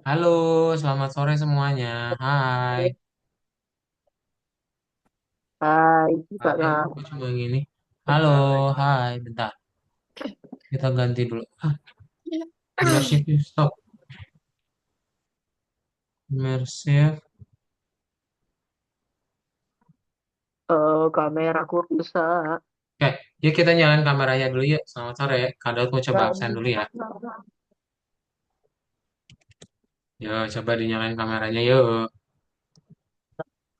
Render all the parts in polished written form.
Halo, selamat sore semuanya. Hai. Itu Hai, Kak. aku coba gini. Halo, hai. Bentar, kita ganti dulu. Immersive stop. Immersive. Kameraku rusak. Oke, yuk kita nyalain kameranya dulu yuk. Selamat sore. Kak Daud mau coba Gak absen dulu ya. bisa. Yuk, coba dinyalain kameranya yuk.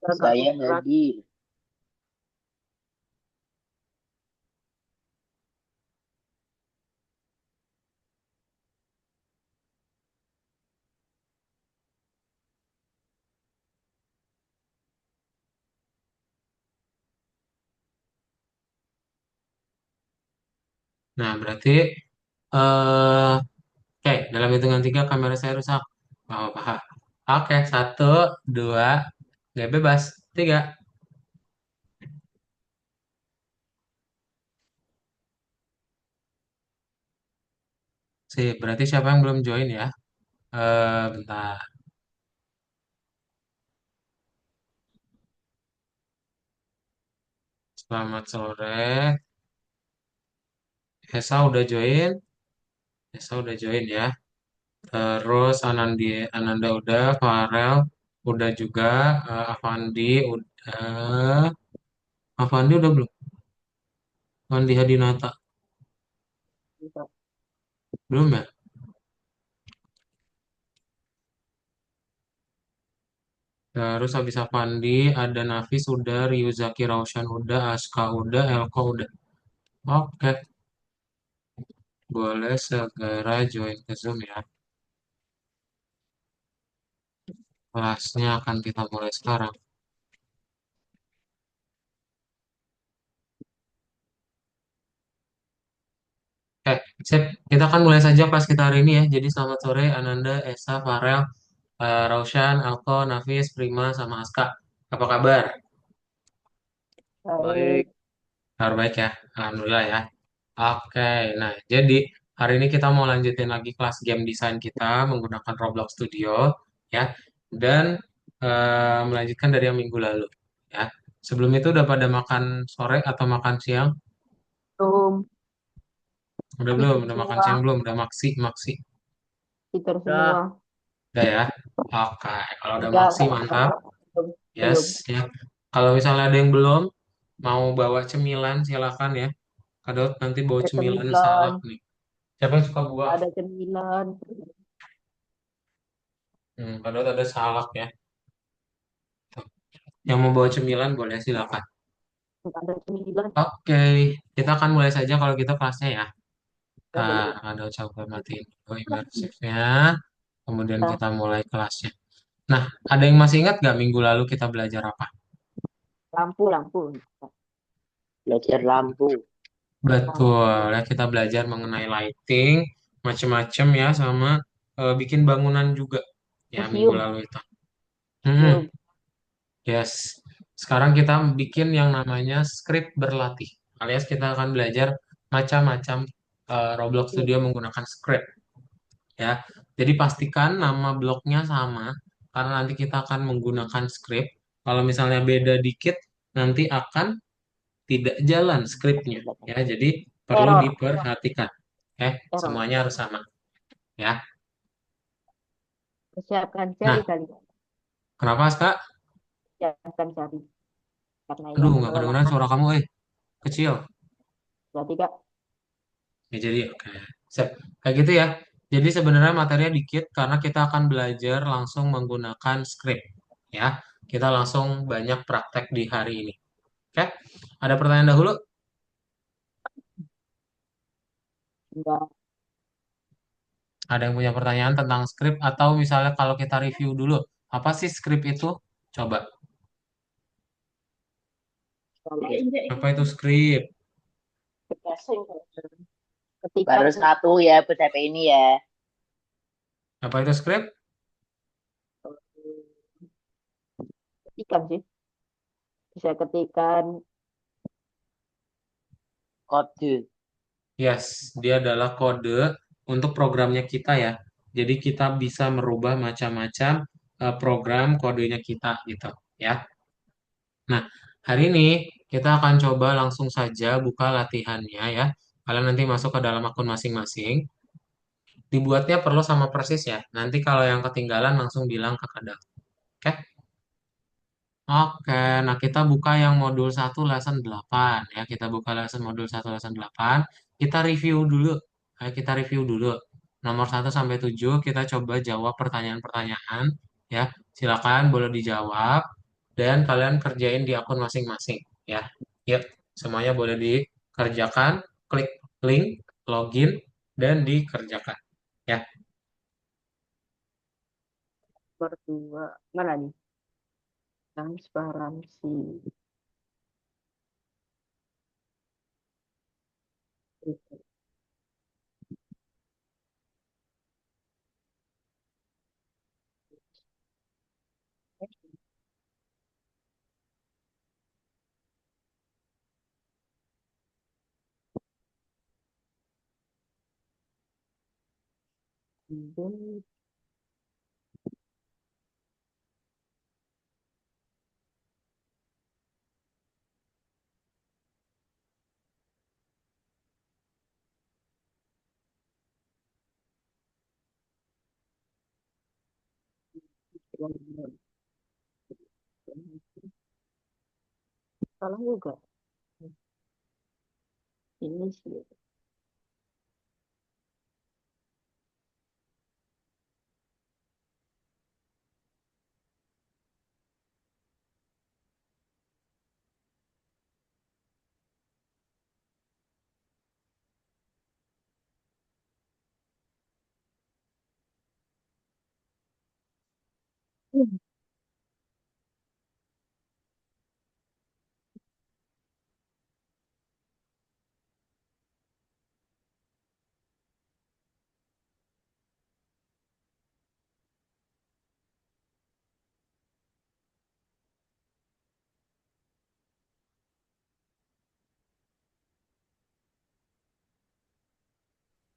Gak Saya bisa. hadir. Nah, berarti, oke, dalam hitungan tiga kamera saya rusak. Gak apa-apa. Oke, satu, dua, nggak bebas. Tiga. Sih, berarti siapa yang belum join ya? Bentar. Selamat sore. Esa udah join ya. Terus Ananda udah, Farel udah juga, Avandi udah belum? Avandi Hadinata belum ya? Terus habis Avandi ada Nafis udah, Ryuzaki Raushan udah, Aska udah, Elko udah. Oke, boleh segera join ke Zoom ya. Kelasnya akan kita mulai sekarang. Sip. Kita akan mulai saja kelas kita hari ini ya. Jadi selamat sore Ananda, Esa, Farel, Raushan, Elko, Nafis, Prima, sama Aska. Apa kabar? Baik. Baik. Kabar baik ya. Alhamdulillah ya. Oke, nah jadi hari ini kita mau lanjutin lagi kelas game design kita menggunakan Roblox Studio ya. Dan melanjutkan dari yang minggu lalu ya. Sebelum itu udah pada makan sore atau makan siang? Belum. Udah belum? Tidur Udah makan semua. siang belum? Udah maksi, maksi. Tidur semua. Dah. Udah ya. Oke, kalau udah Enggak, maksi enggak. mantap. Belum. Yes, Belum. ya. Kalau misalnya ada yang belum mau bawa cemilan silakan ya. Kadot nanti bawa Ada cemilan cemilan. salak nih. Siapa yang suka buah? Ada cemilan. Kadot ada salak ya. Yang mau bawa cemilan boleh silakan. Enggak ada cemilan. Oke, kita akan mulai saja kalau gitu kelasnya ya. Ya boleh. Ada coba matiin dulu imersifnya. Kemudian Nah, kita mulai kelasnya. Nah, ada yang masih ingat nggak minggu lalu kita belajar apa? lampu, lampu. Belajar lampu. Betul, ya kita belajar mengenai lighting, macam-macam ya, sama bikin bangunan juga ya minggu Museum. lalu itu. Hmm, Museum. yes. Sekarang kita bikin yang namanya script berlatih. Alias kita akan belajar macam-macam Roblox Studio menggunakan script ya. Jadi pastikan nama bloknya sama karena nanti kita akan menggunakan script. Kalau misalnya beda dikit, nanti akan tidak jalan scriptnya ya. Jadi perlu Error. diperhatikan. Error. Semuanya harus sama ya. Persiapkan cari Nah, kali. kenapa Kak? Persiapkan cari. Karena Aduh, yang nggak kedengeran kelelahan. suara kamu, kecil. Berarti Kak. Ya, jadi oke. Sip. Kayak gitu ya. Jadi sebenarnya materinya dikit karena kita akan belajar langsung menggunakan script ya. Kita langsung banyak praktek di hari ini. Oke. Ada pertanyaan dahulu? Enggak. Ada yang punya pertanyaan tentang script atau misalnya kalau kita review dulu, apa sih script itu? Coba. Apa itu script? Ketika Baru satu ya buat HP ini ya. Apa itu script? Ketikan sih. Bisa ketikan. Kode. Yes, dia adalah kode untuk programnya kita ya. Jadi kita bisa merubah macam-macam program kodenya kita gitu ya. Nah, hari ini kita akan coba langsung saja buka latihannya ya. Kalian nanti masuk ke dalam akun masing-masing. Dibuatnya perlu sama persis ya. Nanti kalau yang ketinggalan langsung bilang ke kadang. Oke? Oke, nah kita buka yang modul 1 lesson 8 ya. Kita buka modul 1 lesson 8. Kita review dulu. Ayo kita review dulu. Nomor 1 sampai 7 kita coba jawab pertanyaan-pertanyaan ya. Silakan boleh dijawab dan kalian kerjain di akun masing-masing ya. Yuk, semuanya boleh dikerjakan. Klik link, login dan dikerjakan ya. Berdua. Mana nih? Transparansi. Salah juga. Ini sih.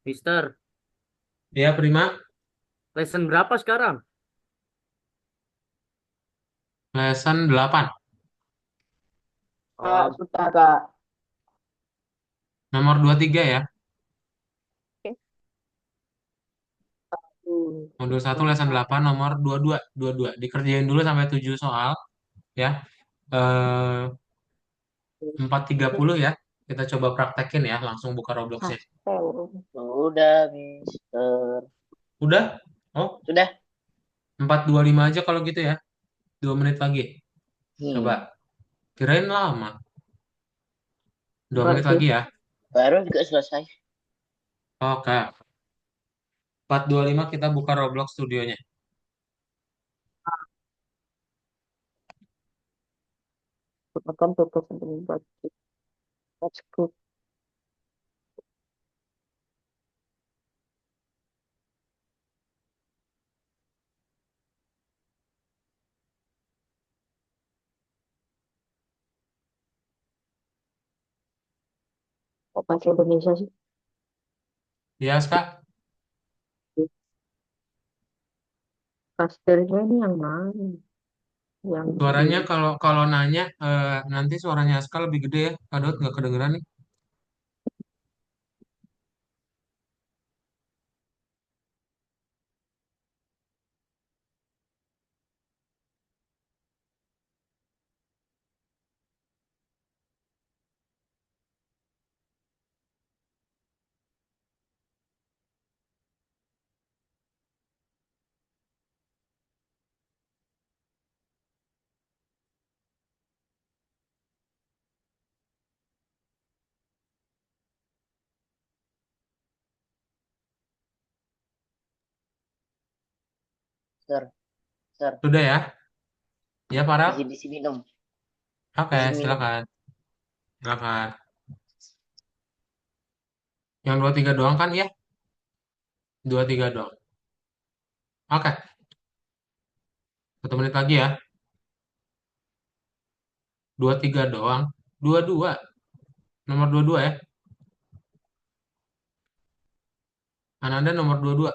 Mister, Ya, Prima. lesson berapa sekarang? Lesson 8. Kak, Oh, sudah Kak. Nomor 23 ya. Oke. Hmm. Modul 1 lesson 8 nomor 22. 22. Dikerjain dulu sampai 7 soal ya. Eh 4.30 ya. Kita coba praktekin ya. Langsung buka Robloxnya. Hafal. Udah, Mister. Udah? Oh, Sudah. 4.25 aja kalau gitu ya. 2 menit lagi. Coba. Hmm. Kirain lama. 2 menit Enggak sih. lagi ya. Baru juga selesai. Oke. 4.25 kita buka Roblox studionya. Gunakan tugas untuk membuat script. Kok bahasa Indonesia sih? Ya, Kak. Kastirnya ini yang mana? Yang di Suaranya kalau kalau nanya nanti suaranya Aska lebih gede ya. Kak Daud nggak kedengeran nih. Mister, Mister. Sudah ya? Ya, Farel? Di sini minum. Oke, Izin minum. silakan. Silakan. Yang 23 doang kan ya? 23 doang. Oke, 1 menit lagi ya. 23 doang. 22. Nomor 22 ya. Ananda nomor 22.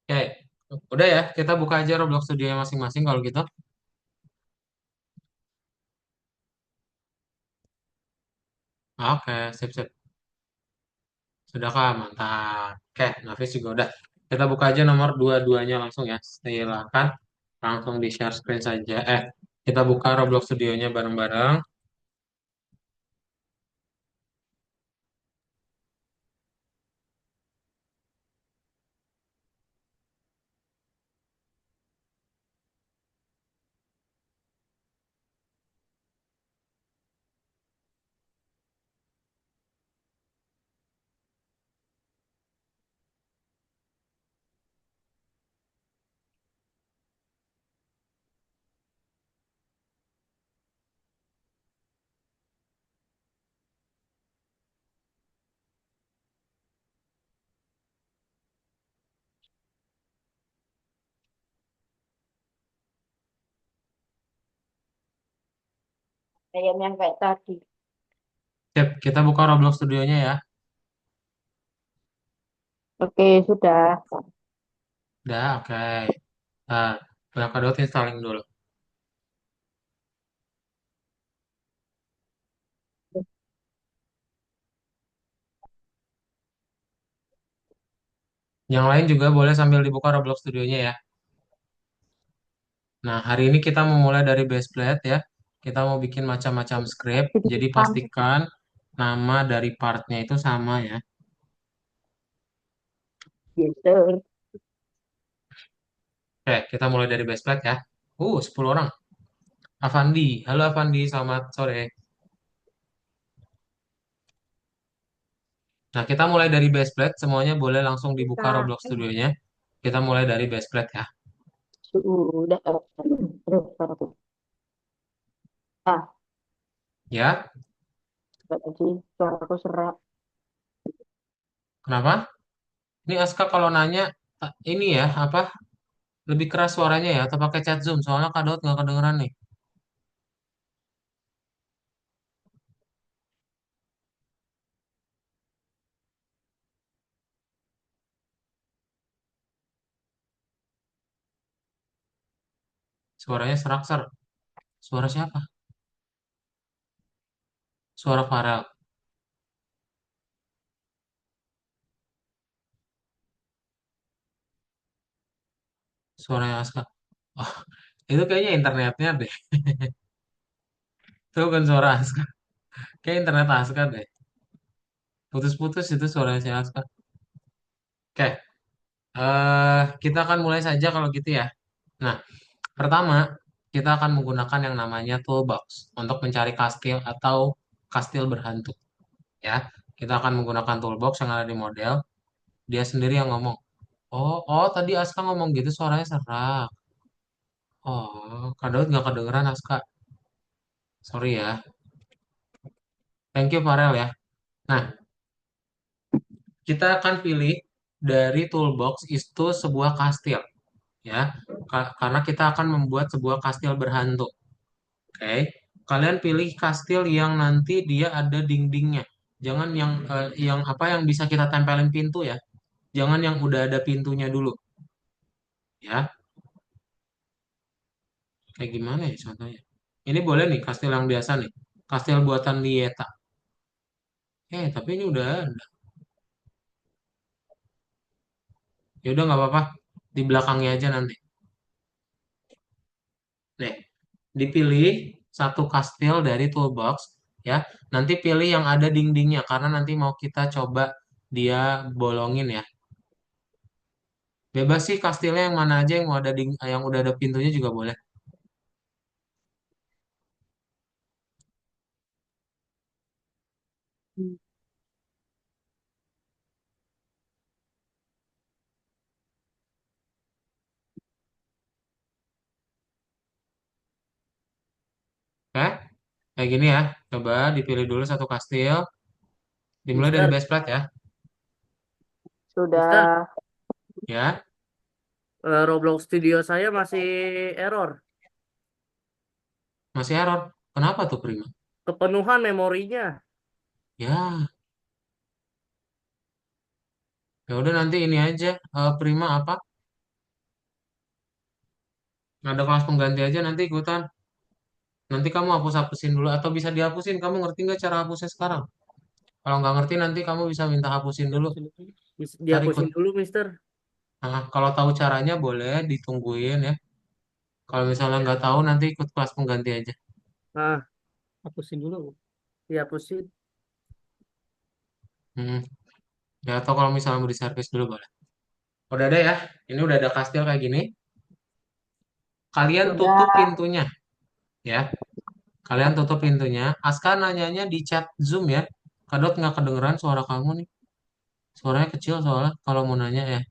Oke, udah ya. Kita buka aja Roblox studio masing-masing kalau gitu. Oke, sip-sip. Sudahkah? Mantap. Oke, Nafis juga udah. Kita buka aja nomor dua-duanya langsung ya. Silakan langsung di share screen saja. Kita buka Roblox studionya bareng-bareng. Ayam yang kayak tadi. Sip, kita buka Roblox studionya ya. Oke, sudah. Udah, oke. Nah, Polkadot installing dulu. Yang lain juga boleh sambil dibuka Roblox studionya ya. Nah, hari ini kita memulai dari base plate ya. Kita mau bikin macam-macam script, Jadi jadi depan. pastikan nama dari partnya itu sama ya. Gitu. Oke, kita mulai dari base plate ya. 10 orang. Avandi, halo Avandi, selamat sore. Nah, kita mulai dari base plate, semuanya boleh langsung dibuka Kita Roblox studionya. Kita mulai dari base plate ya. sudah. Aduh, suaraku. Ah, Ya, tadi suaraku serak. kenapa? Ini Aska kalau nanya, ini ya, apa, lebih keras suaranya ya, atau pakai chat Zoom, soalnya Kak Daud nggak kedengeran nih. Suaranya serak-ser. Suara siapa? Suara Farel. Suaranya Aska. Oh, itu kayaknya internetnya deh. Itu bukan suara Aska. Kayak internet Aska deh. Putus-putus itu suaranya si Aska. Oke, kita akan mulai saja kalau gitu ya. Nah, pertama, kita akan menggunakan yang namanya toolbox untuk mencari kastil atau kastil berhantu. Ya, kita akan menggunakan toolbox yang ada di model. Dia sendiri yang ngomong. Oh, tadi Aska ngomong gitu suaranya serak. Oh, Kak Daud nggak kedengeran Aska. Sorry ya. Thank you Farel ya. Nah, kita akan pilih dari toolbox itu sebuah kastil ya. Karena kita akan membuat sebuah kastil berhantu. Oke. Kalian pilih kastil yang nanti dia ada dindingnya. Jangan yang apa yang bisa kita tempelin pintu ya. Jangan yang udah ada pintunya dulu ya. Kayak gimana ya contohnya? Ini boleh nih kastil yang biasa nih. Kastil buatan Lieta. Tapi ini udah ada. Ya udah nggak apa-apa. Di belakangnya aja nanti. Nih, dipilih satu kastil dari toolbox ya. Nanti pilih yang ada dindingnya karena nanti mau kita coba dia bolongin ya. Bebas sih kastilnya yang mana aja yang mau ada yang udah ada pintunya juga boleh. Oke, kayak gini ya. Coba dipilih dulu satu kastil. Dimulai dari Mister, base plate ya. Mister, Sudah. Ya, Roblox Studio saya masih error. masih error. Kenapa tuh Prima? Kepenuhan memorinya. Ya, ya udah nanti ini aja. Prima apa? Ada kelas pengganti aja nanti ikutan. Nanti kamu hapus-hapusin dulu atau bisa dihapusin. Kamu ngerti nggak cara hapusnya sekarang? Kalau nggak ngerti nanti kamu bisa minta hapusin dulu. Ntar ikut. Dihapusin dulu, Mister. Nah, kalau tahu caranya boleh ditungguin ya. Kalau misalnya nggak tahu nanti ikut kelas pengganti aja. Nah, hapusin dulu. Dihapusin. Hmm. Ya atau kalau misalnya mau diservis dulu boleh. Udah ada ya. Ini udah ada kastil kayak gini. Kalian tutup Sudah. pintunya ya. Kalian tutup pintunya. Aska nanyanya di chat Zoom ya. Kadot nggak kedengeran suara kamu nih. Suaranya kecil soalnya kalau mau nanya ya.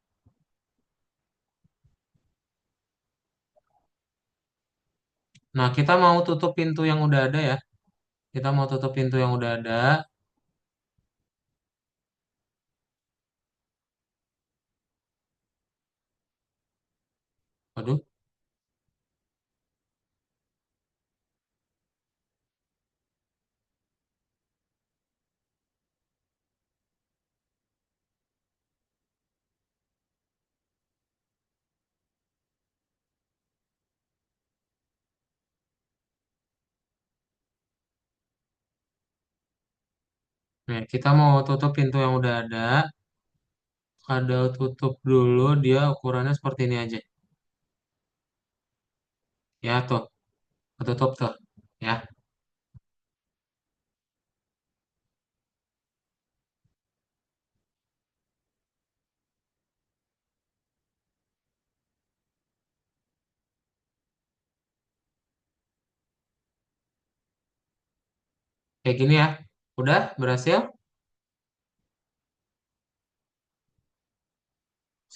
Nah, kita mau tutup pintu yang udah ada ya. Kita mau tutup pintu yang udah ada. Waduh, nih kita mau tutup pintu yang udah ada. Ada tutup dulu, dia ukurannya seperti ini aja. Ya tuh, ketutup tuh. Ya, kayak gini ya. Udah berhasil.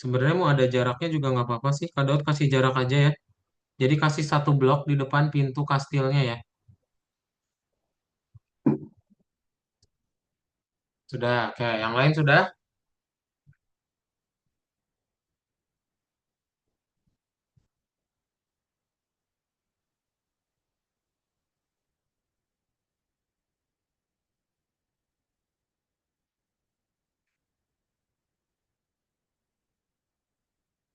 Sebenarnya mau ada jaraknya juga nggak apa-apa sih. Kak Daud kasih jarak aja ya. Jadi kasih satu blok di depan pintu kastilnya ya. Sudah, oke. Yang lain sudah?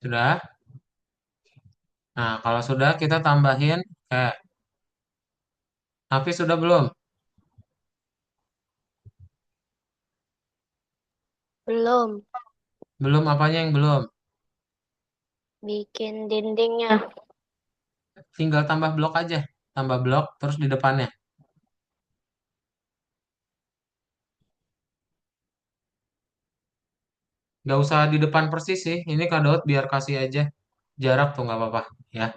Sudah? Nah, kalau sudah kita tambahin. Tapi sudah belum? Belum Belum apanya yang belum? bikin dindingnya. Tinggal tambah blok aja. Tambah blok terus di depannya. Nggak usah di depan persis sih. Ini Kak Daud biar kasih aja jarak tuh nggak apa-apa ya.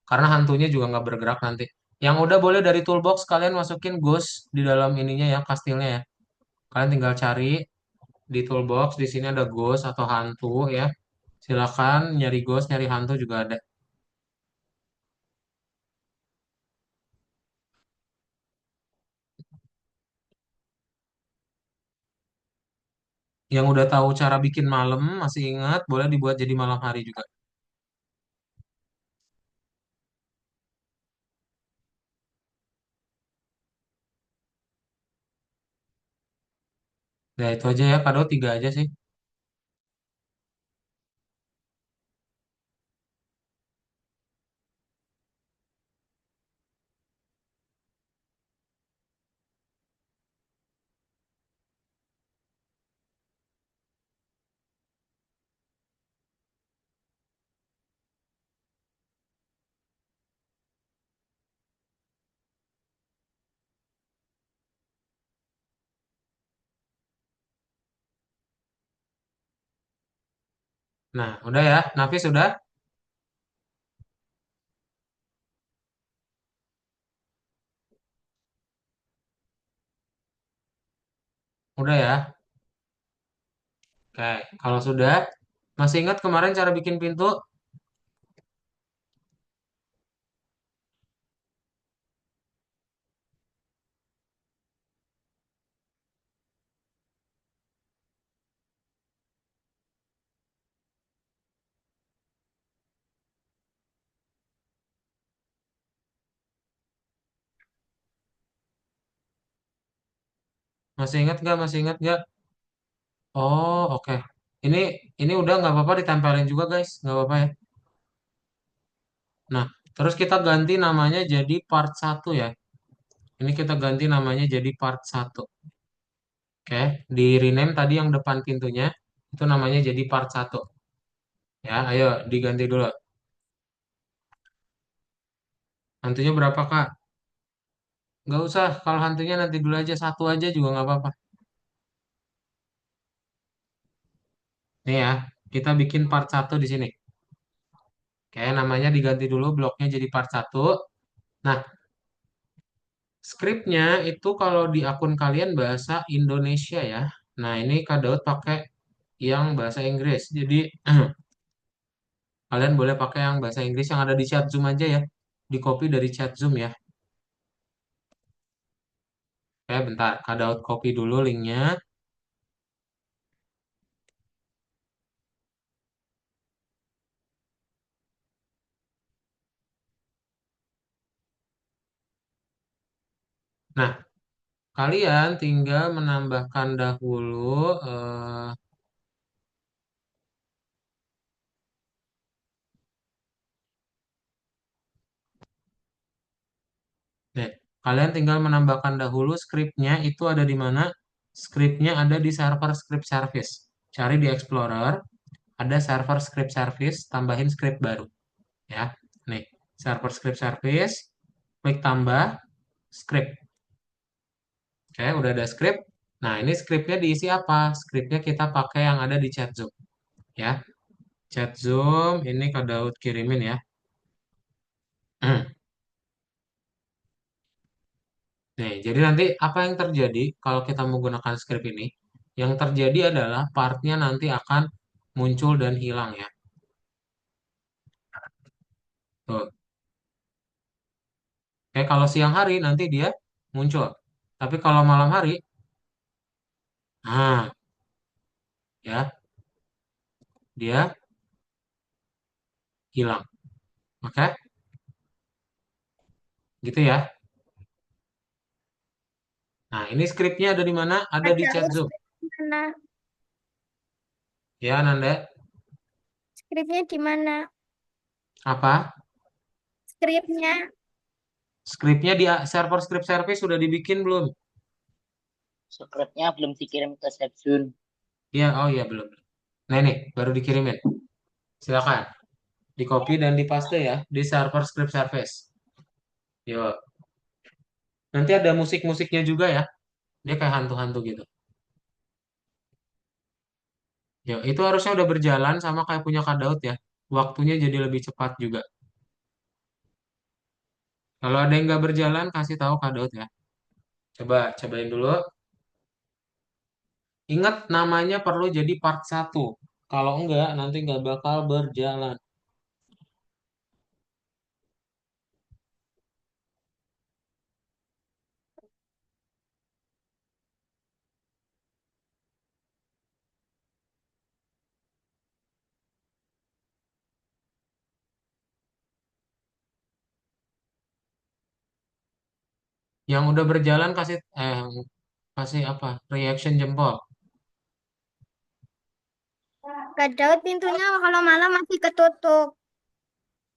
Karena hantunya juga nggak bergerak nanti. Yang udah boleh dari toolbox kalian masukin ghost di dalam ininya ya, kastilnya ya. Kalian tinggal cari di toolbox, di sini ada ghost atau hantu ya. Silakan nyari ghost, nyari hantu juga ada. Yang udah tahu cara bikin malam, masih ingat, boleh dibuat jadi malam hari juga. Nah itu aja ya, kado tiga aja sih. Nah, udah ya. Nafis sudah? Udah ya. Oke, kalau sudah, masih ingat kemarin cara bikin pintu? Masih ingat nggak? Masih ingat nggak? Oh, oke. Ini ini udah nggak apa-apa ditempelin juga guys, nggak apa-apa ya. Nah, terus kita ganti namanya jadi part 1 ya. Ini kita ganti namanya jadi part 1. Oke, di rename tadi yang depan pintunya itu namanya jadi part 1. Ya, ayo diganti dulu. Hantunya berapa Kak? Nggak usah, kalau hantunya nanti dulu aja, satu aja juga nggak apa-apa. Nih ya, kita bikin part 1 di sini. Oke, namanya diganti dulu, bloknya jadi part 1. Nah, skripnya itu kalau di akun kalian bahasa Indonesia ya. Nah, ini Kak Daud pakai yang bahasa Inggris. Jadi, kalian boleh pakai yang bahasa Inggris yang ada di chat Zoom aja ya. Di copy dari chat Zoom ya. Oke, bentar. Kak Daud copy dulu linknya. Nah, kalian tinggal menambahkan dahulu nih, kalian tinggal menambahkan dahulu skripnya itu ada di mana? Skripnya ada di server script service. Cari di Explorer, ada server script service, tambahin script baru. Ya, nih, server script service, klik tambah script. Oke, udah ada script. Nah, ini scriptnya diisi apa? Scriptnya kita pakai yang ada di chat Zoom. Ya, chat Zoom ini ke Daud kirimin ya. Nih, jadi nanti apa yang terjadi kalau kita menggunakan script ini? Yang terjadi adalah partnya nanti akan muncul dan hilang ya. Tuh. Kayak kalau siang hari nanti dia muncul. Tapi kalau malam hari, nah, ya, dia hilang. Oke? Gitu ya. Nah, ini scriptnya ada di mana? Ada di chat Ada Zoom. mana? Ya, Nanda. Skripnya di mana? Apa? Skripnya. Skripnya di server script service sudah dibikin belum? Scriptnya belum dikirim ke Sepsun. Ya, oh iya belum. Nah, ini baru dikirimin. Silakan. Di copy dan di paste ya di server script service. Yuk. Nanti ada musik-musiknya juga ya. Dia kayak hantu-hantu gitu. Yuk, itu harusnya udah berjalan sama kayak punya Kak Daud ya. Waktunya jadi lebih cepat juga. Kalau ada yang nggak berjalan, kasih tahu Kak Daud ya. Coba, cobain dulu. Ingat namanya perlu jadi part 1. Kalau enggak, nanti nggak bakal berjalan. Yang udah berjalan kasih apa? Reaction jempol. Kak Daud pintunya kalau malam masih ketutup.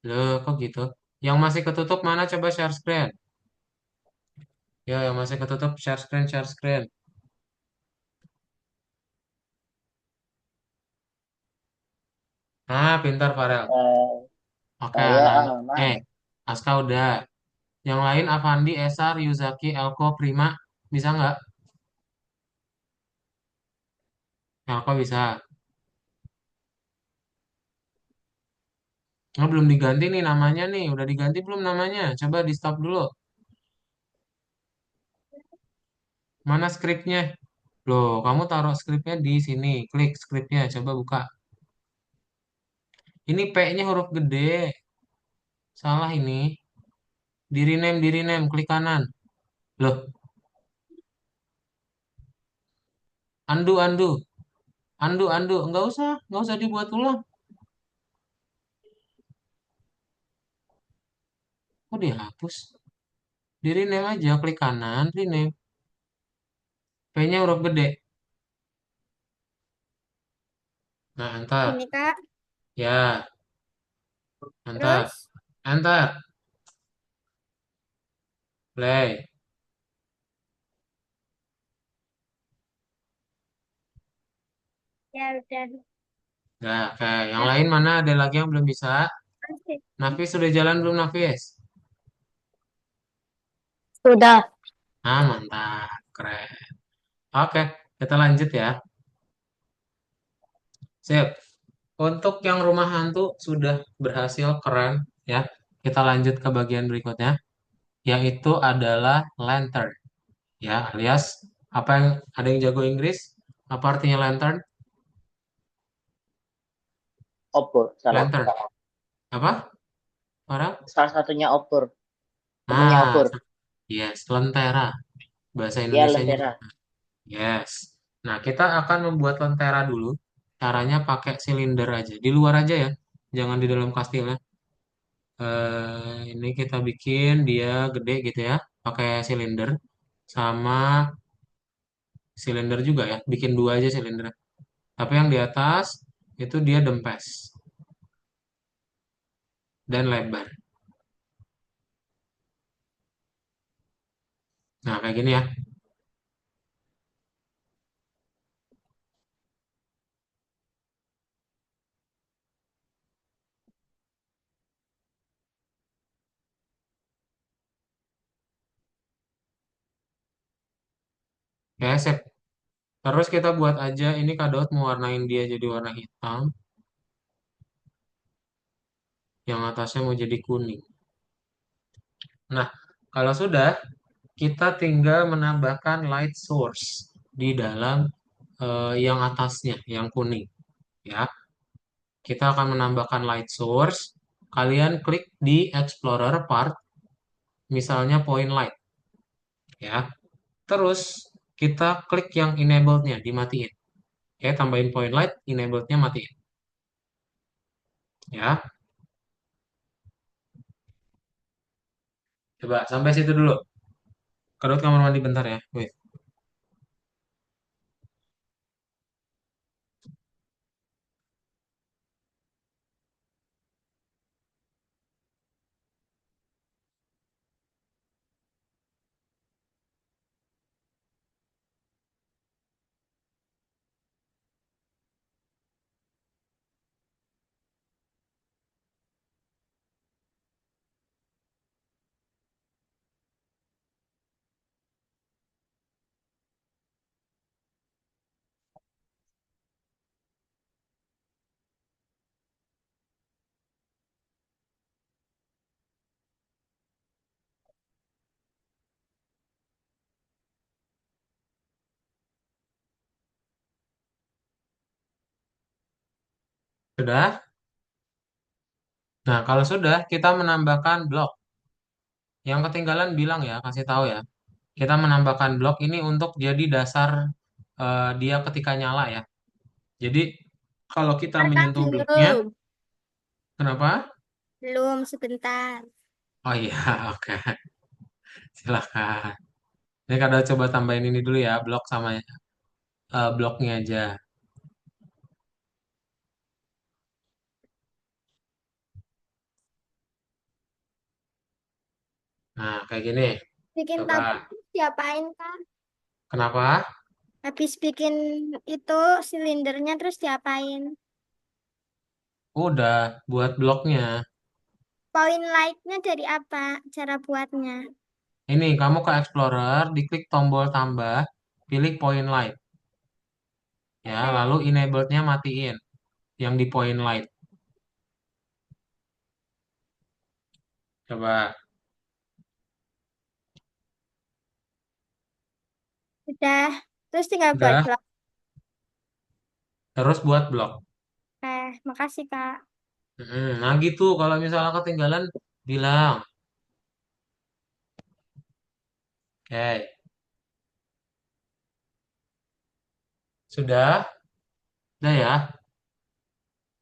Loh, kok gitu? Yang masih ketutup mana? Coba share screen. Ya, yang masih ketutup share screen, share screen. Nah, pintar Farel. Eh, Oke, saya nah, aman. Aska udah. Yang lain Avandi, Esar, Yuzaki, Elko, Prima, bisa nggak? Elko bisa. Oh, belum diganti nih namanya nih. Udah diganti belum namanya? Coba di stop dulu. Mana skripnya? Loh, kamu taruh skripnya di sini. Klik skripnya, coba buka. Ini P-nya huruf gede. Salah ini. Di rename, klik kanan. Loh, undo, undo. Undo, undo. Nggak usah dibuat ulang. Kok dihapus? Di rename aja, klik kanan, rename. P-nya huruf gede. Nah, enter. Ini Kak. Ya, enter. Terus Enter. Play. ya udah. Nah, oke. Yang Nah, lain mana? Ada lagi yang belum bisa? masih. Nafis sudah jalan belum, Nafis? Sudah. Ah, mantap. Keren. Oke, kita lanjut ya. Sip. Untuk yang rumah hantu sudah berhasil, keren ya. Kita lanjut ke bagian berikutnya, yaitu adalah lantern. Ya, alias apa yang ada yang jago Inggris? Apa artinya lantern? Obor, salah. Lantern. Apa? Orang? Salah satunya obor. Temennya Nah, obor. yes, lentera. Bahasa Ya, Indonesianya. lentera. Yes. Nah, kita akan membuat lentera dulu. Caranya pakai silinder aja. Di luar aja ya. Jangan di dalam kastilnya. Ini kita bikin dia gede gitu ya. Pakai silinder. Sama silinder juga ya. Bikin dua aja silinder. Tapi yang di atas itu dia dempes dan lebar. Nah, kayak gini ya. Oke, sip. Terus kita buat aja, ini Kak Daud mau warnain dia jadi warna hitam. Yang atasnya mau jadi kuning. Nah, kalau sudah, kita tinggal menambahkan light source di dalam yang atasnya, yang kuning. Ya, kita akan menambahkan light source. Kalian klik di Explorer part, misalnya point light. Ya, terus kita klik yang enabled-nya, dimatiin. Oke, tambahin point light, enabled-nya matiin. Ya, coba sampai situ dulu. Kedot kamar mandi bentar ya. Wait. Sudah? Nah, kalau sudah, kita menambahkan blok. Yang ketinggalan bilang ya, kasih tahu ya. Kita menambahkan blok ini untuk jadi dasar dia ketika nyala ya. Jadi, kalau kita Kakak menyentuh bloknya, belum. kenapa? Belum sebentar. Oh iya, oke. Silahkan. Ini kada coba tambahin ini dulu ya, blok sama bloknya aja. Nah, kayak gini. Bikin Coba. tabung diapain Kak? Kenapa? Habis bikin itu silindernya terus diapain? Udah, buat bloknya. Point light-nya dari apa? Cara buatnya? Ini, kamu ke Explorer, diklik tombol tambah, pilih point light. Ya, Oke. lalu enablednya matiin. Yang di point light. Coba. Udah. Terus tinggal buat Udah. blok. Terus buat blok. Makasih Kak. Nah gitu, kalau misalnya ketinggalan, bilang. Oke, sudah? Udah ya?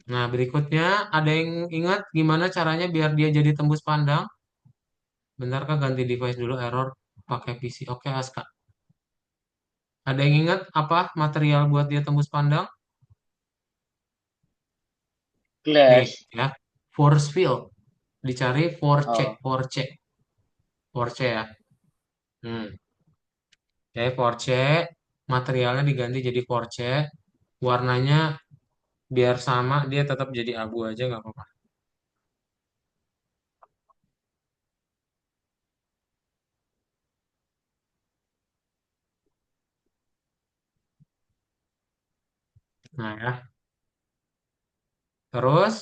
Nah, berikutnya ada yang ingat gimana caranya biar dia jadi tembus pandang? Bentar Kak, ganti device dulu, error pakai PC. Oke, Aska. Ada yang ingat apa material buat dia tembus pandang? Nih, Glass. ya. Force field. Dicari Oh, force ya. Hmm. Oke, force. Materialnya diganti jadi force. Warnanya biar sama, dia tetap jadi abu aja nggak apa-apa. Nah ya. Terus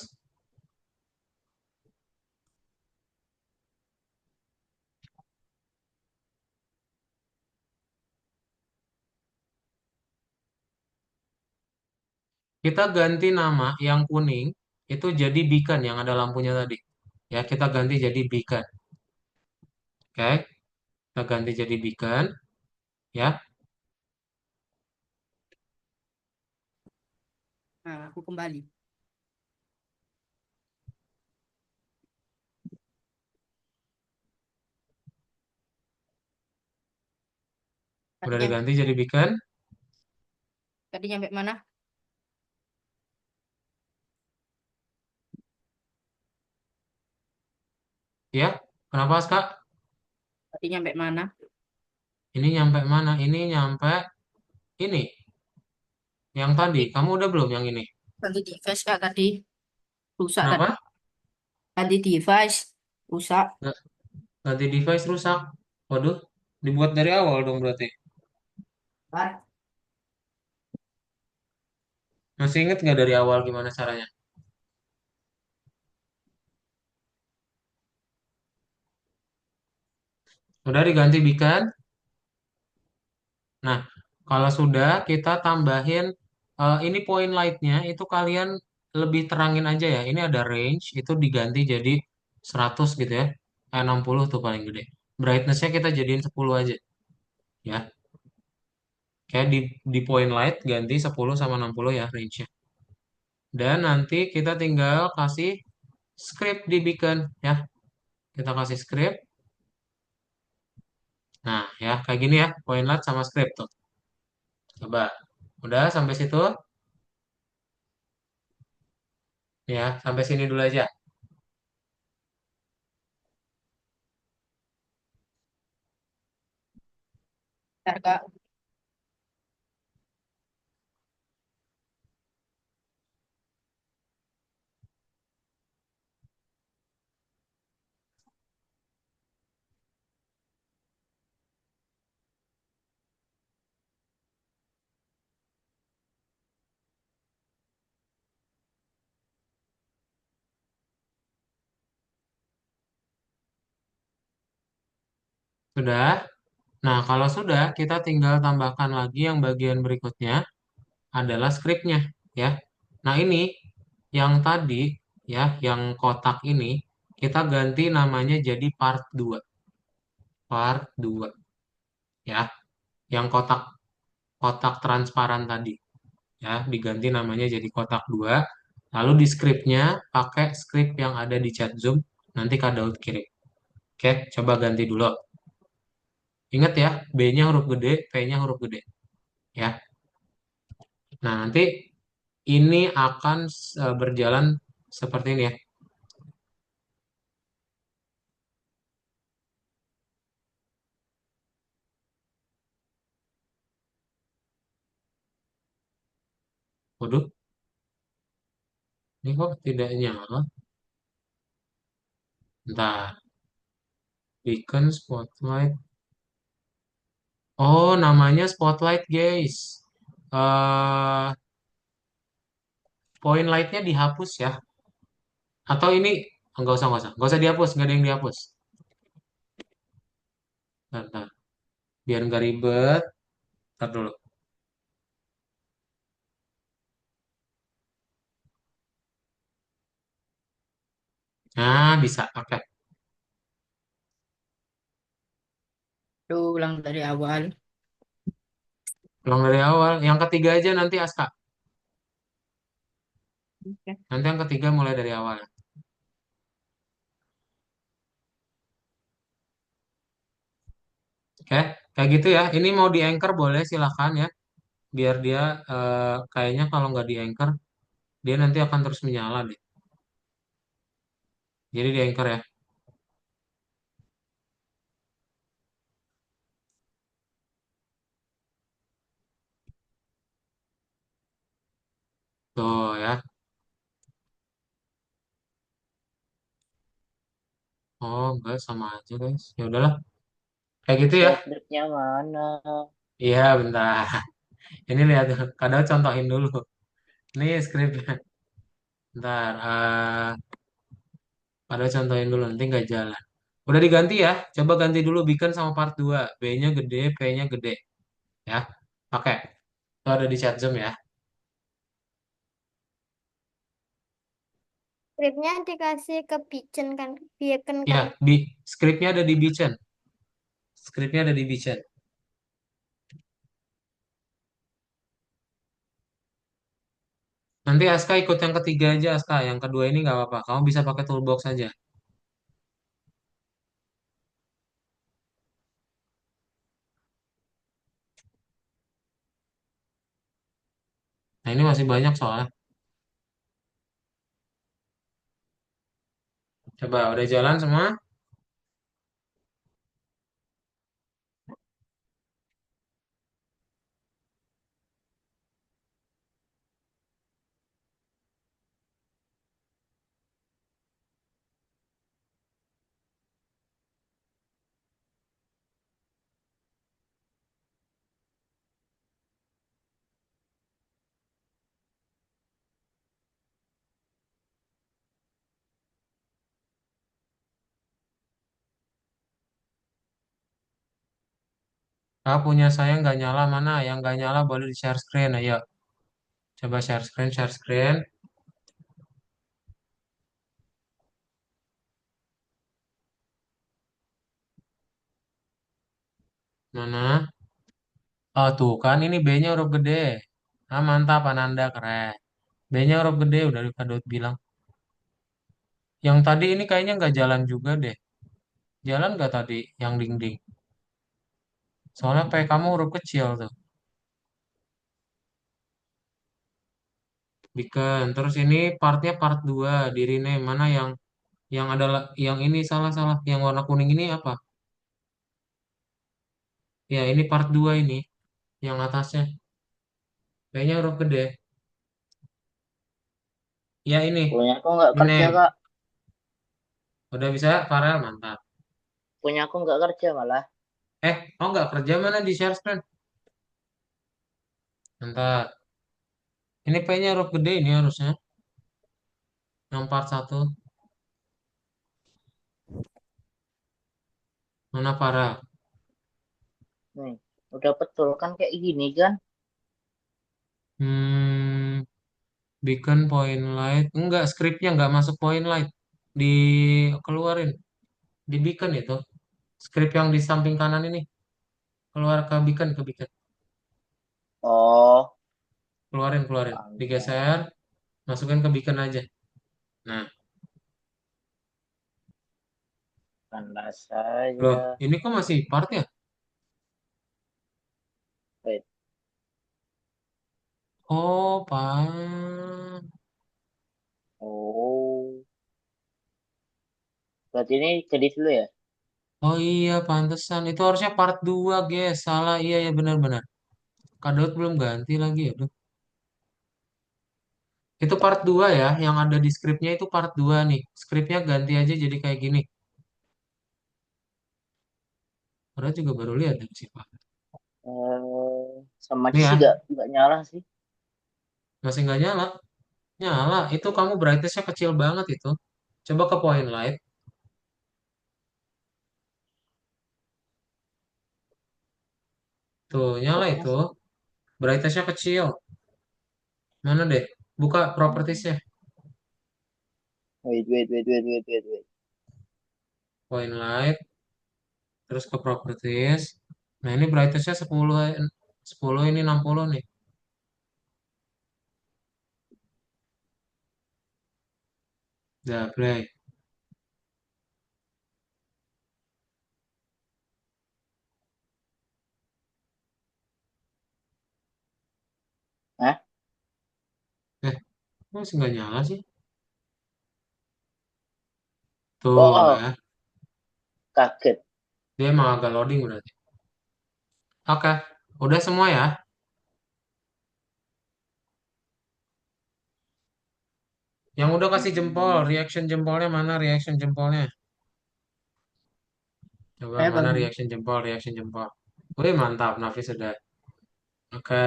kita ganti nama yang kuning itu jadi beacon yang ada lampunya tadi. Ya, kita ganti jadi beacon. Oke, kita ganti jadi beacon. Ya, Nah, aku kembali. udah Tadi, diganti jadi beacon. tadi nyampe mana? Ya, kenapa Kak? Tadi nyampe mana? Ini nyampe mana? Ini nyampe ini. Yang tadi, kamu udah belum yang ini? Ganti device Kak tadi. Rusak tadi. Kenapa? Ganti device. Rusak. Ganti device rusak. Waduh, dibuat dari awal dong berarti. Kan? Masih inget nggak dari awal gimana caranya? Udah diganti beacon. Nah, kalau sudah kita tambahin ini point lightnya itu kalian lebih terangin aja ya. Ini ada range itu diganti jadi 100 gitu ya. 60 tuh paling gede. Brightnessnya kita jadiin 10 aja ya. Kayak di point light ganti 10 sama 60 ya range-nya. Dan nanti kita tinggal kasih script di beacon ya. Kita kasih script. Nah, ya kayak gini ya, point light sama script tuh. Coba. Udah sampai situ? Ya, sampai sini dulu aja. Bentar, Kak. Sudah? Nah, kalau sudah, kita tinggal tambahkan lagi yang bagian berikutnya adalah scriptnya, ya. Nah, ini yang tadi, ya, yang kotak ini, kita ganti namanya jadi part 2. Part 2, ya. Yang kotak kotak transparan tadi, ya, diganti namanya jadi kotak 2. Lalu di scriptnya pakai script yang ada di chat Zoom, nanti Kak Daud kirim. Oke, coba ganti dulu. Ingat ya, B-nya huruf gede, P-nya huruf gede, ya. Nah, nanti ini akan berjalan seperti ini ya. Waduh, ini kok tidak nyala? Bentar, beacon spotlight. Oh, namanya spotlight, guys. eh Point lightnya dihapus ya. Atau ini nggak usah dihapus, nggak ada yang dihapus. Bentar, biar nggak ribet. Bentar dulu. Nah, bisa. Oke. Itu ulang dari awal. Ulang dari awal. Yang ketiga aja nanti Aska. Oke. Nanti yang ketiga mulai dari awal. Oke. Kayak gitu ya. Ini mau di anchor boleh silahkan ya. Biar dia kayaknya kalau nggak di anchor dia nanti akan terus menyala deh. Jadi di anchor ya. Tuh ya. Oh enggak sama aja guys. Ya udahlah. Kayak gitu ya. Skripnya mana? Iya bentar. Ini lihat kadang contohin dulu. Ini skripnya. Bentar. Kadang contohin dulu nanti nggak jalan. Udah diganti ya. Coba ganti dulu Beacon sama part 2. B-nya gede, P-nya gede. Ya. Pakai. Itu ada di chat Zoom ya. Skripnya dikasih ke Pigeon kan, Beacon Ya, kan. skripnya ada di Beacon. Skripnya ada di Beacon. Nanti Aska ikut yang ketiga aja Aska. Yang kedua ini nggak apa-apa. Kamu bisa pakai toolbox aja. Nah ini masih banyak soalnya. Coba udah jalan semua. Ah, punya saya nggak nyala mana? Yang nggak nyala boleh di share screen. Ayo, coba share screen, share screen. Mana? Oh tuh kan ini B-nya huruf gede. Ah mantap Ananda keren. B-nya huruf gede udah Kak Daud bilang. Yang tadi ini kayaknya nggak jalan juga deh. Jalan nggak tadi yang ding-ding? Soalnya P kamu huruf kecil tuh. Beacon. Terus ini partnya part 2 di rename. Mana yang adalah yang ini salah-salah. Yang warna kuning ini apa? Ya ini part 2 ini. Yang atasnya. Kayaknya huruf gede. Ya ini. Punya aku nggak kerja, Rename. Kak. Udah bisa Farel mantap. Punya aku nggak kerja malah. Oh nggak kerja mana di share screen? Mantap. Ini P-nya huruf gede ini harusnya. Yang part 1. Mana Farel? Nih, udah betul kan kayak gini kan? Hmm, Beacon point light. Enggak, skripnya nggak masuk point light. Dikeluarin. Di Beacon itu. Skrip yang di samping kanan ini. Keluar ke Beacon, ke Beacon. Oh, Keluarin, keluarin. pantas. Digeser. Masukin ke Beacon aja. Nah, Pantas loh. saja. Ini kok masih part ya? Wait. Oh, Pak. Oh, berarti ini jadi dulu ya? Oh iya, pantesan. Itu harusnya part 2 guys. Salah, iya ya benar-benar. Kadot belum ganti lagi ya. Itu part 2 ya, yang ada di skripnya itu part 2 nih. Skripnya ganti aja jadi kayak gini. Orang juga baru lihat dari sih, Pak. Sama aja Nih sih ya, nggak nyala sih. masih nggak nyala. Nyala, itu kamu brightness-nya kecil banget itu. Coba ke point light. Tuh, nyala Kok itu. masih? Brightness-nya kecil. Mana deh? Buka properties-nya. Wait, wait, wait, wait, wait, wait, wait. Point light, terus ke properties. Nah, ini brightness-nya 10, 10 ini 60 nih. Udah, play. Masih nggak nyala sih? Oh, Tuh oh, ya. kaget. Dia emang agak loading berarti. Oke. Udah semua ya? Yang udah kasih jempol, reaction jempolnya mana reaction jempolnya? Coba Saya mana belum. reaction jempol, reaction jempol. Wih, mantap, Nafis sudah. Oke.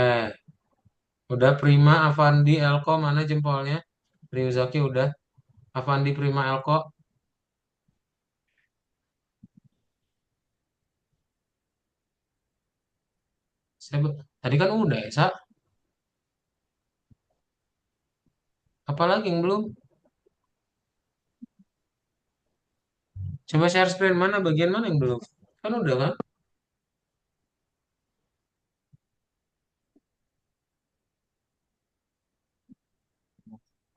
Udah Prima, Avandi, Elko, mana jempolnya? Ryuzaki udah. Avandi, Prima, Elko. Tadi kan udah ya, Sa. Apalagi yang belum? Coba share screen mana, bagian mana yang belum? Kan udah kan?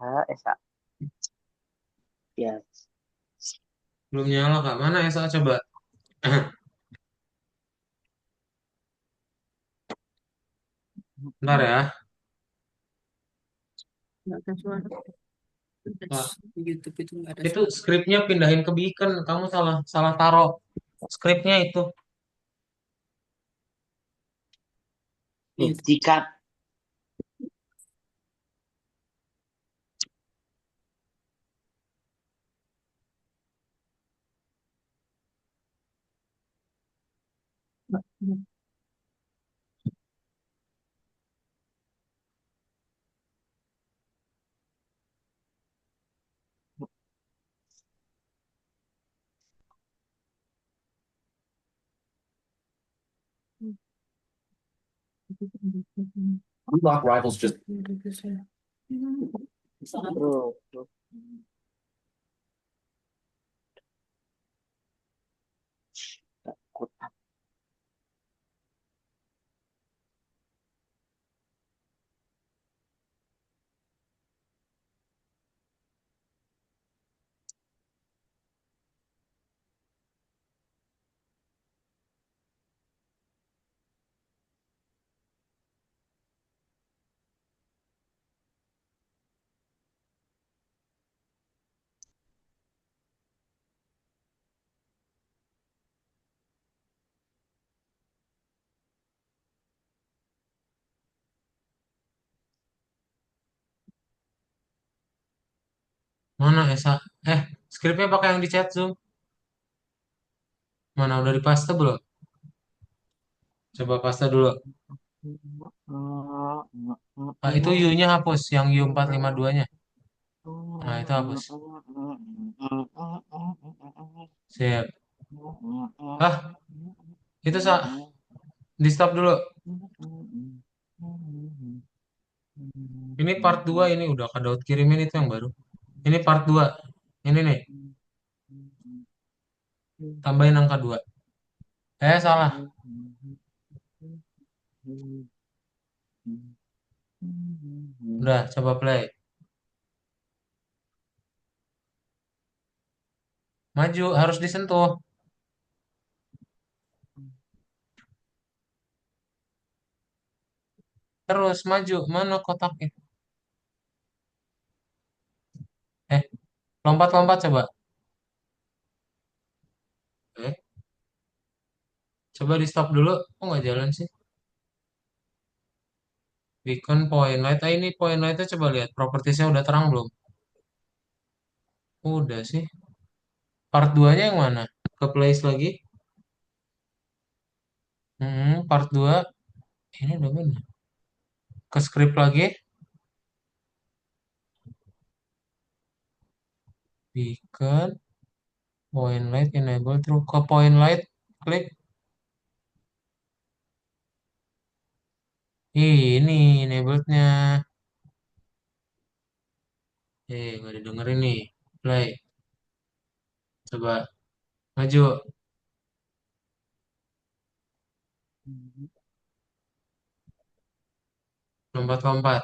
Ah, Esa. Ya. Belum nyala, Kak. Mana Esa, coba. Bentar ya. Nggak ada suara. Wah, Di YouTube itu nggak ada itu suara. skripnya pindahin ke Beacon. Kamu salah salah taruh skripnya itu. Itu. Buktikan. Unlock Rivals just Bro, bro. Takut. Mana Esa? Skripnya pakai yang di chat Zoom. Mana udah di paste belum? Coba paste dulu. Ah, itu U-nya hapus, yang U452-nya. Nah, itu hapus. Siap. Ah, itu di stop dulu. Ini part 2 ini udah Kak Daud kirimin itu yang baru. Ini part 2. Ini nih, tambahin angka 2. Salah. Udah, coba play. Maju, harus disentuh. Terus maju, mana kotaknya? Eh, lompat-lompat coba. Eh, coba di stop dulu. Kok nggak jalan sih? Beacon point light. Ini point lightnya coba lihat. Propertiesnya udah terang belum? Udah sih. Part 2-nya yang mana? Ke place lagi. Part 2. Ini udah mana? Ke script lagi. Beacon. Point light enable terus ke point light. Klik. Ini enablednya. Nggak didengerin nih. Play. Coba maju. Lompat-lompat.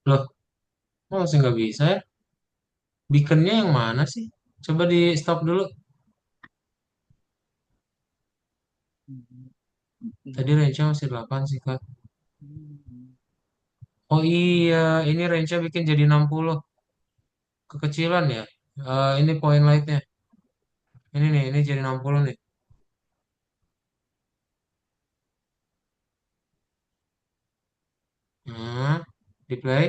Loh, kok masih nggak bisa ya? Beaconnya yang mana sih? Coba di stop dulu. Tadi range-nya masih 8 sih, Kak. Oh iya, ini range-nya bikin jadi 60. Kekecilan ya. Ini point light-nya. Ini nih, ini jadi 60 nih. Nah, di play.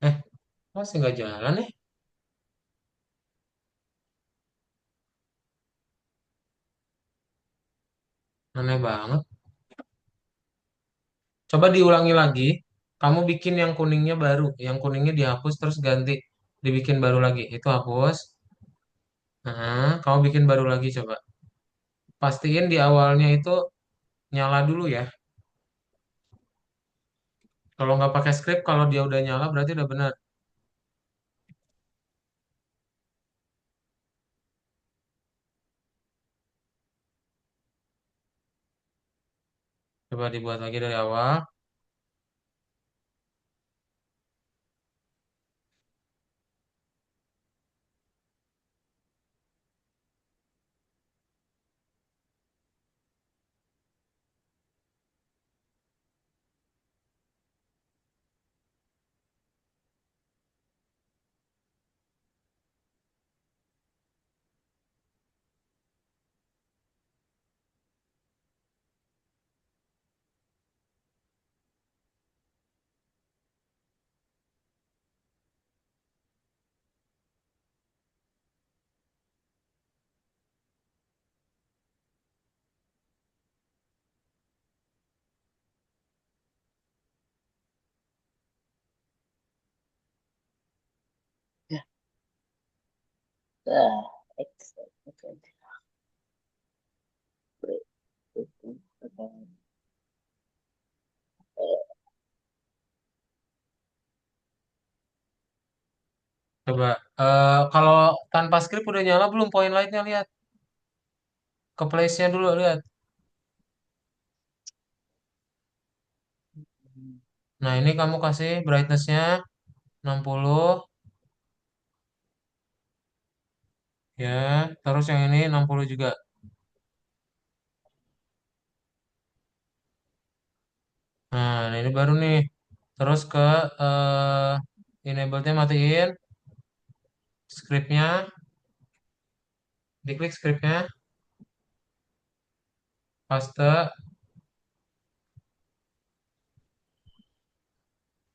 Eh, masih nggak jalan nih. Aneh banget. Coba diulangi lagi. Kamu bikin yang kuningnya baru. Yang kuningnya dihapus terus ganti. Dibikin baru lagi. Itu hapus. Nah, kamu bikin baru lagi coba. Pastiin di awalnya itu nyala dulu ya. Kalau nggak pakai script, kalau dia udah nyala berarti udah benar. Coba dibuat lagi dari awal. Ya. Ah, excellent. Coba. Kalau tanpa script udah nyala belum point lightnya lihat. Ke place-nya dulu lihat. Nah, ini kamu kasih brightness-nya 60 ya. Terus yang ini 60 juga. Nah, ini baru nih. Terus ke enable-nya matiin. Script-nya. Diklik script-nya. Paste.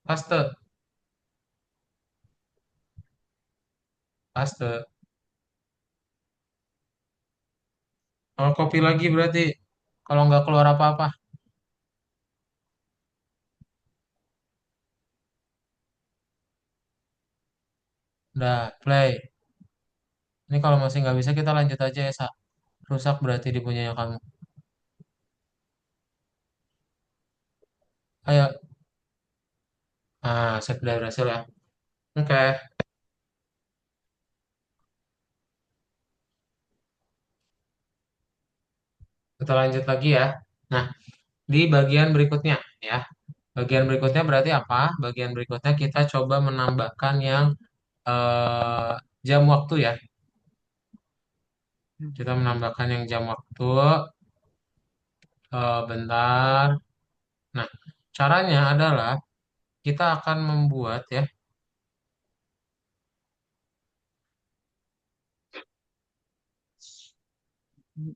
Paste. Paste. Kalau copy lagi berarti. Kalau nggak keluar apa-apa. Udah, play. Ini kalau masih nggak bisa kita lanjut aja ya, Sa. Rusak berarti di punyanya kamu. Ayo. Ah, save udah berhasil ya. Oke, kita lanjut lagi ya. Nah, di bagian berikutnya ya. Bagian berikutnya berarti apa? Bagian berikutnya kita coba menambahkan yang eh, jam waktu ya. Kita menambahkan yang jam waktu. Bentar. Nah, caranya adalah kita akan membuat ya.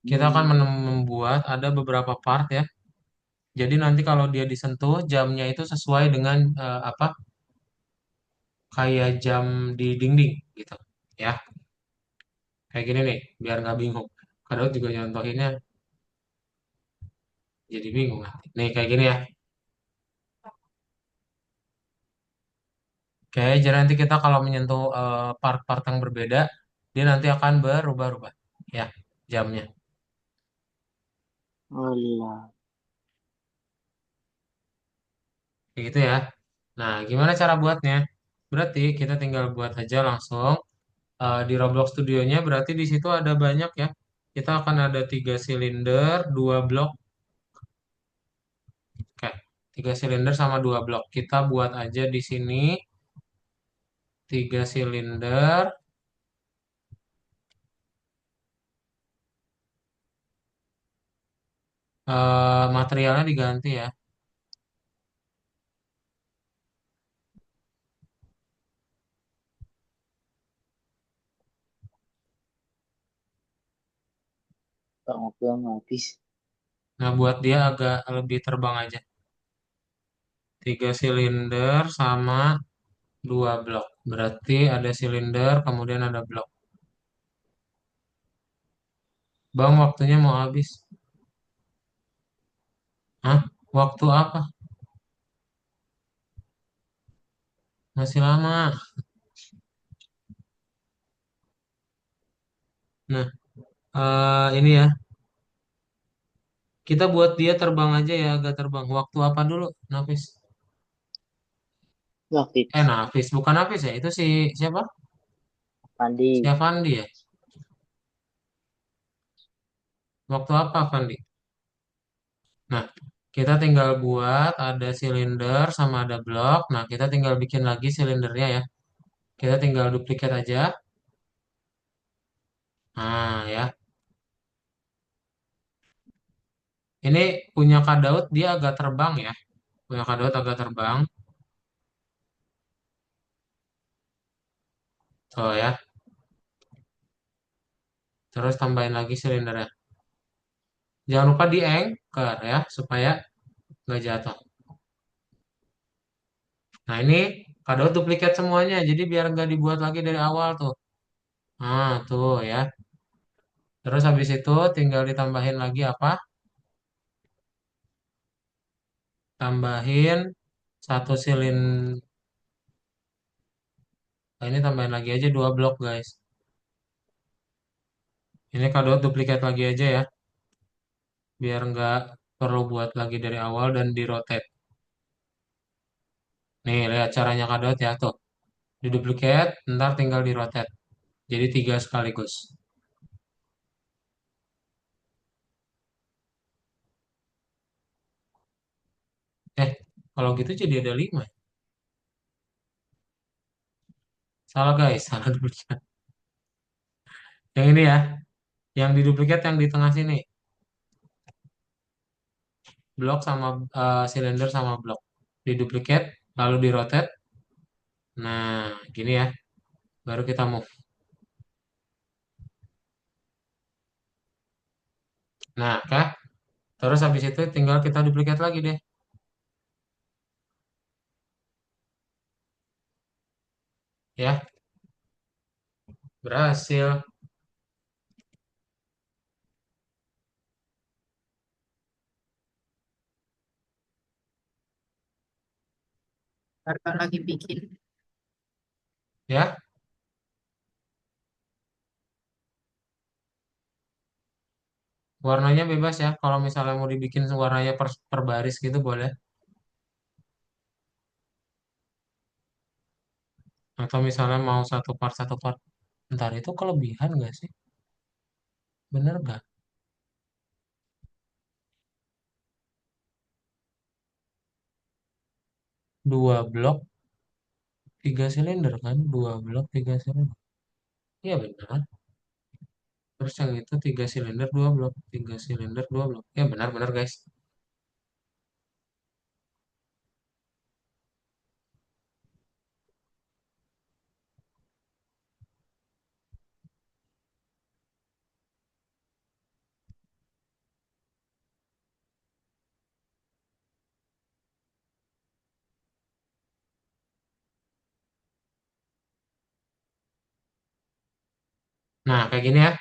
Kita akan membuat ada beberapa part ya. Jadi nanti kalau dia disentuh jamnya itu sesuai dengan apa? Kayak jam di dinding gitu ya. Kayak gini nih, biar nggak bingung. Kadang juga nyontohinnya jadi bingung nanti. Nih kayak gini ya. Oke, jadi nanti kita kalau menyentuh part-part yang berbeda, dia nanti akan berubah-ubah ya jamnya. Alah. Kayak gitu ya. Nah, gimana cara buatnya? Berarti kita tinggal buat aja langsung di Roblox Studionya. Berarti di situ ada banyak ya. Kita akan ada 3 silinder, 2 blok Tiga silinder sama dua blok. Kita buat aja di sini tiga silinder. Materialnya diganti ya. Pak ngobrol habis. Nah, buat dia agak lebih terbang aja. Tiga silinder sama dua blok. Berarti ada silinder, kemudian ada blok. Bang, waktunya mau habis. Hah? Waktu apa? Masih lama. Nah, ini ya. Kita buat dia terbang aja ya, agak terbang. Waktu apa dulu, Nafis? Waktu Nafis. Bukan Nafis ya, itu si siapa? Si Pandi. Avandi ya. Waktu apa, Avandi? Nah, kita tinggal buat ada silinder sama ada blok. Nah, kita tinggal bikin lagi silindernya ya. Kita tinggal duplikat aja. Nah, ya. Ini punya Kak Daud, dia agak terbang ya. Punya Kak Daud agak terbang. Tuh ya. Terus tambahin lagi silindernya. Jangan lupa di anchor ya, supaya nggak jatuh. Nah, ini Kak Daud duplikat semuanya. Jadi biar nggak dibuat lagi dari awal tuh. Nah, tuh ya. Terus habis itu tinggal ditambahin lagi apa? Tambahin satu silinder. Nah, ini tambahin lagi aja dua blok guys. Ini Kak Daud duplikat lagi aja ya. Biar nggak perlu buat lagi dari awal dan di rotate. Nih, lihat caranya Kak Daud ya tuh. Di duplicate, ntar tinggal di rotate. Jadi tiga sekaligus. Eh, kalau gitu jadi ada lima. Salah guys, salah duplikat. Yang ini ya, yang di duplicate yang di tengah sini. Blok sama silinder sama blok. Di duplicate, lalu di rotate. Nah, gini ya. Baru kita move. Nah, kah? Terus habis itu tinggal kita duplicate lagi deh. Ya, berhasil. Kakak lagi bikin. Ya, warnanya bebas ya. Kalau misalnya mau dibikin warnanya per baris gitu boleh. Atau misalnya mau satu part satu part. Ntar itu kelebihan nggak sih? Bener nggak? Dua blok, tiga silinder kan? Dua blok, tiga silinder. Iya benar. Terus yang itu tiga silinder, dua blok. Tiga silinder, dua blok. Ya benar-benar guys. Nah, kayak gini ya.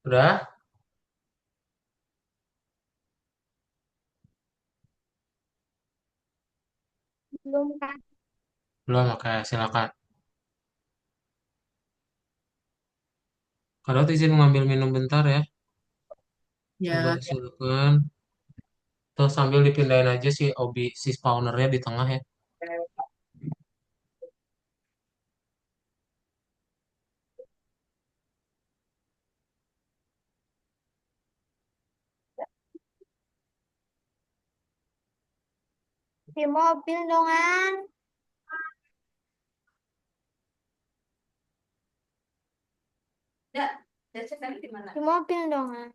Udah? Belum Kak. Belum, oke, silakan. Kalau izin mengambil minum bentar ya. Coba Ya, silakan. Terus sambil dipindahin aja si spawnernya di tengah ya. Di mobil dong, An. Di mobil dong, An.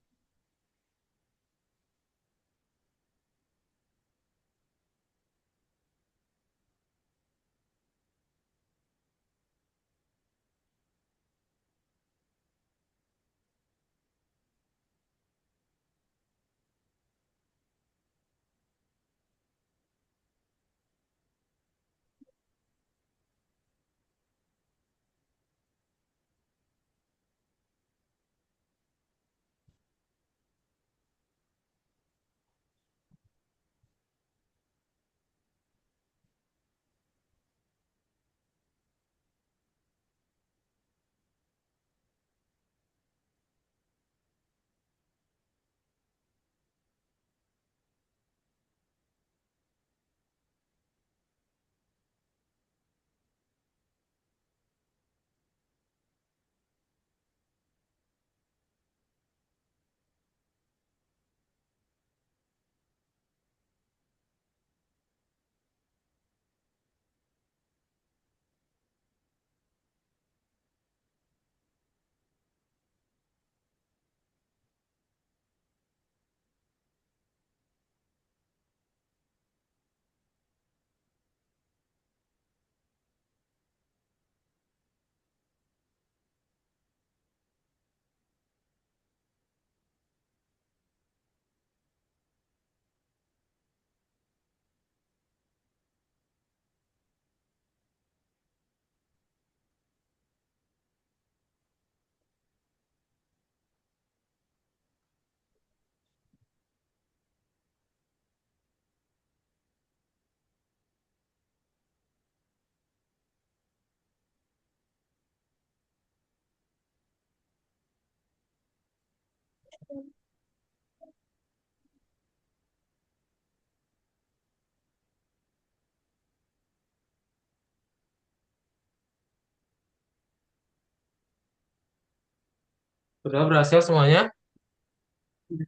Sudah berhasil semuanya?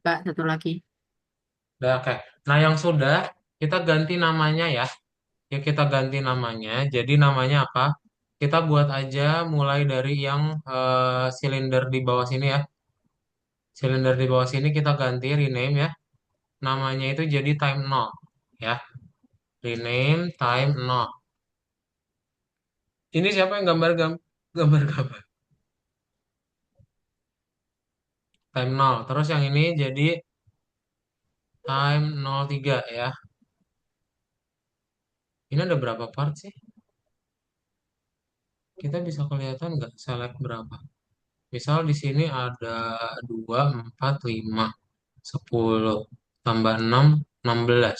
Kak, satu lagi. Udah, oke. Nah, yang sudah, kita ganti namanya ya. Ya, kita ganti namanya. Jadi namanya apa? Kita buat aja mulai dari yang silinder di bawah sini ya. Silinder di bawah sini kita ganti rename ya. Namanya itu jadi time 0 ya. Rename time 0. Ini siapa yang gambar-gambar time 0. Terus yang ini jadi time 03 ya. Ini ada berapa part sih? Kita bisa kelihatan nggak select berapa? Misal di sini ada 2, 4, 5, 10, tambah 6, 16.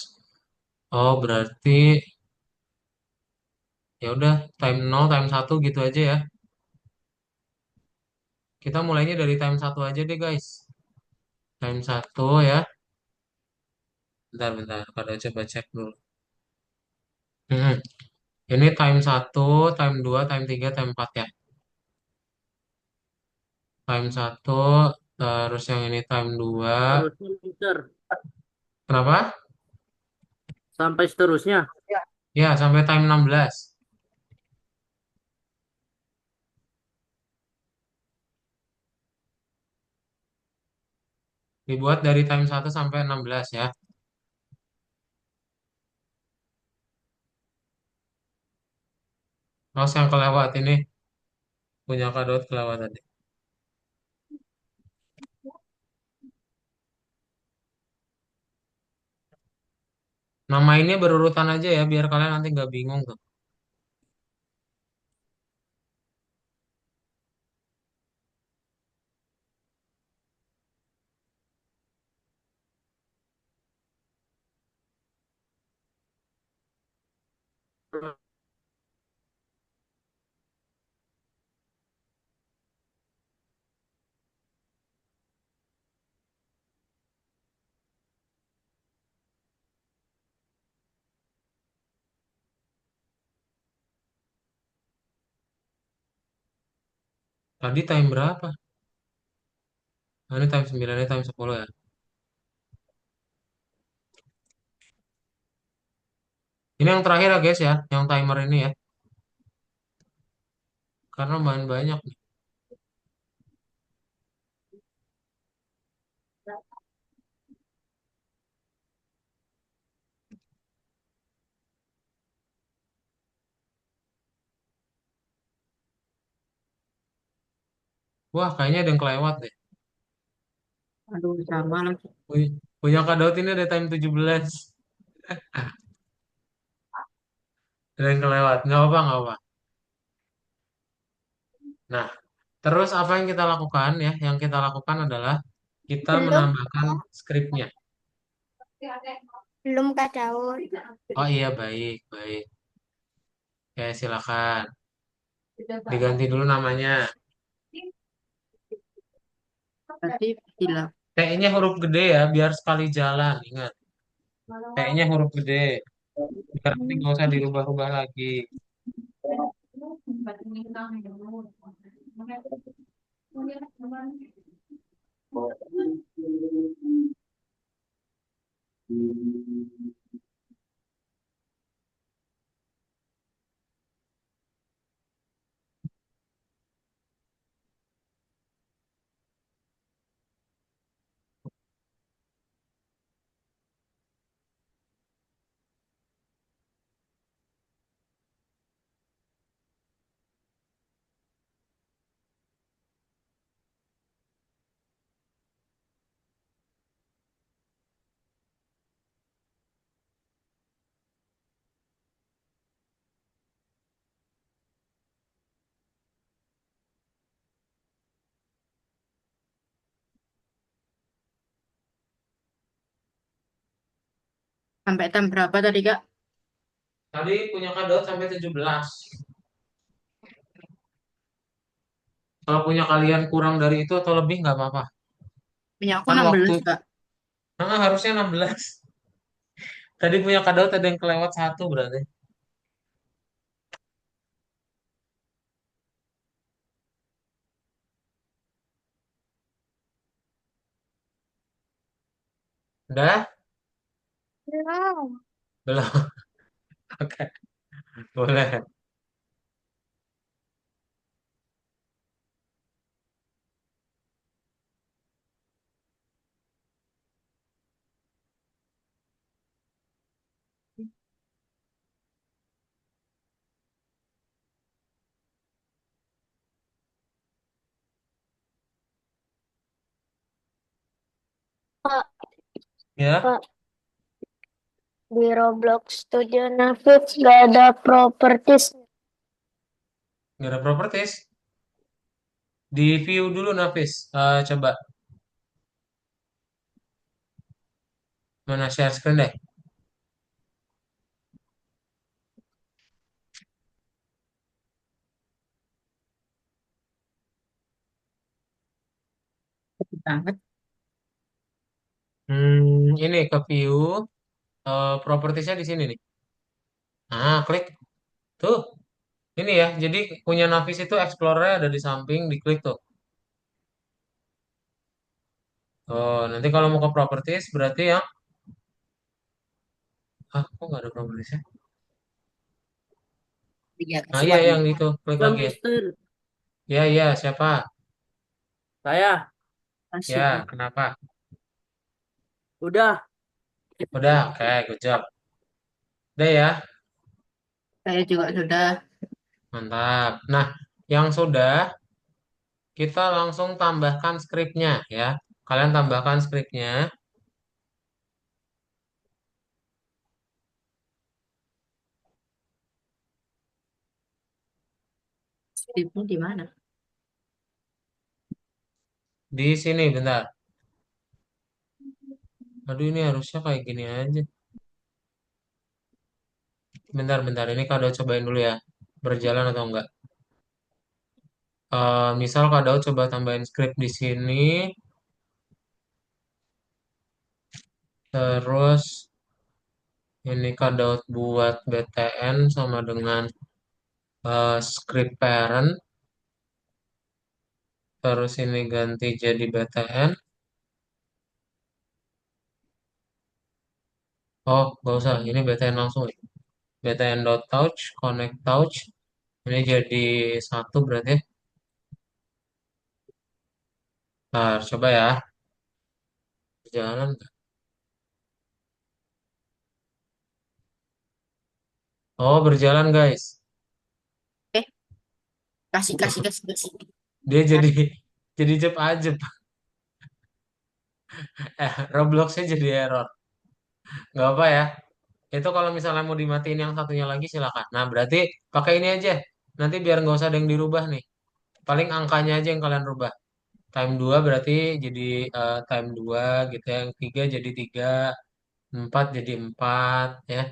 Oh, berarti ya udah time 0, time 1 gitu aja ya. Kita mulainya dari time 1 aja deh, guys. Time 1 ya. Bentar, pada coba cek dulu. Hmm, Ini time 1, time 2, time 3, time 4 ya. Time 1, terus yang ini time 2. Terusnya, Mister. Kenapa? Sampai seterusnya. Ya, sampai time 16. Dibuat dari time 1 sampai 16 ya. Terus yang kelewat ini punya kadot kelewat tadi. Namainnya berurutan aja ya, biar kalian nanti nggak bingung tuh. Tadi time berapa? Oh, ini time 9, ini time 10 ya. Ini yang terakhir ya guys ya, yang timer ini ya. Karena bahan banyak nih. Wah, kayaknya ada yang kelewat deh. Aduh, sama lagi. Wih, punya Kak Daud ini ada time 17. Ada yang kelewat. Nggak apa, nggak apa. Nah, terus apa yang kita lakukan ya? Yang kita lakukan adalah kita Belum, menambahkan skripnya. belum Kak Daud. Oh iya, baik, baik. Oke, silakan. Diganti dulu namanya. Berarti hilang. T-nya huruf gede ya, biar sekali jalan. Ingat, T-nya huruf gede. Biar nanti nggak usah dirubah-rubah lagi. Sampai jam berapa tadi, Kak? Tadi punya Kak Daud sampai 17. Kalau punya kalian kurang dari itu atau lebih nggak apa-apa. Punya aku Kan 16, waktu, Kak. harusnya 16. Tadi punya Kak Daud ada yang kelewat satu berarti. Udah? Belum. Belum. Oke, boleh. Kak, Ya, Kak, di Roblox Studio Navis gak ada properties. nggak ada properties. Di view dulu Nafis. Coba mana share screen deh. Banget. Ini ke view. Propertiesnya di sini nih. Klik. Tuh, ini ya. Jadi punya Nafis itu Explorer ada di samping, diklik tuh. Oh, nanti kalau mau ke properties berarti yang kok nggak ada propertiesnya? Iya, Ah iya kesuat nih. yang itu, klik Bang lagi ya. Mister, Ya iya siapa? saya Masuk. Ya kenapa? udah. Udah, oke, good job. Udah ya, Saya juga sudah. mantap. Nah, yang sudah kita langsung tambahkan skripnya ya. Kalian tambahkan skripnya. Skripnya di mana? Di sini, bentar. Aduh, ini harusnya kayak gini aja. Bentar, ini Kak Daud cobain dulu ya. Berjalan atau enggak. Misal Kak Daud coba tambahin script di sini. Terus ini Kak Daud buat BTN sama dengan script parent. Terus ini ganti jadi BTN. Oh, nggak usah. Ini BTN langsung ya. BTN.touch, connect touch. Ini jadi satu berarti ya. Nah, coba ya. Jalan nggak? Oh, berjalan guys. Eh, kasih. Dia jadi jeb ajeb. Robloxnya jadi error. Nggak apa ya. Itu kalau misalnya mau dimatiin yang satunya lagi silakan. Nah, berarti pakai ini aja. Nanti biar nggak usah ada yang dirubah nih. Paling angkanya aja yang kalian rubah. Time 2 berarti jadi time 2 gitu ya. Yang 3 jadi 3, 4 jadi 4 ya.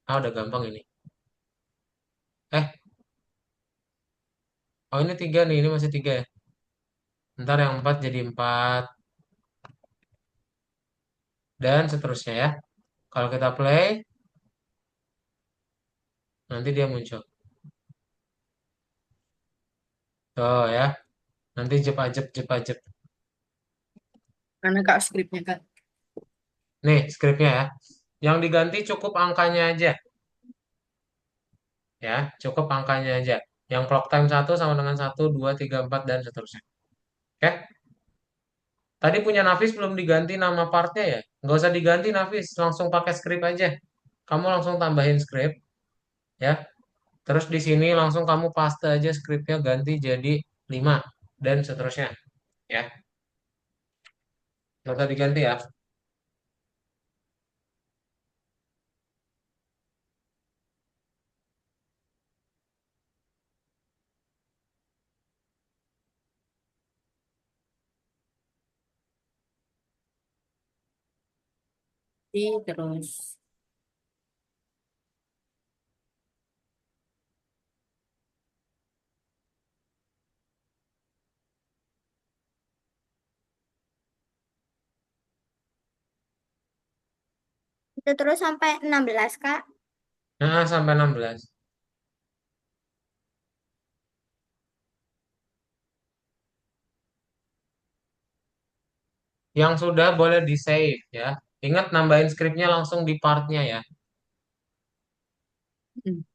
Ah, udah gampang ini. Eh, oh ini 3 nih. Ini masih 3 ya. Ntar yang 4 jadi 4 dan seterusnya ya. Kalau kita play, nanti dia muncul. Oh ya. Nanti jep ajep. Mana Kak skripnya Kak? Nih, skripnya ya. Yang diganti cukup angkanya aja. Ya, cukup angkanya aja. Yang clock time 1 sama dengan 1, 2, 3, 4 dan seterusnya. Oke? Tadi punya Nafis belum diganti nama partnya ya? Nggak usah diganti Nafis, langsung pakai script aja. Kamu langsung tambahin script, ya. Terus di sini langsung kamu paste aja scriptnya ganti jadi 5 dan seterusnya. Ya, nggak usah diganti ya. Terus Itu terus sampai 16, Kak. Nah, sampai 16. Yang sudah boleh di save ya. Ingat nambahin scriptnya langsung di partnya ya. hmm,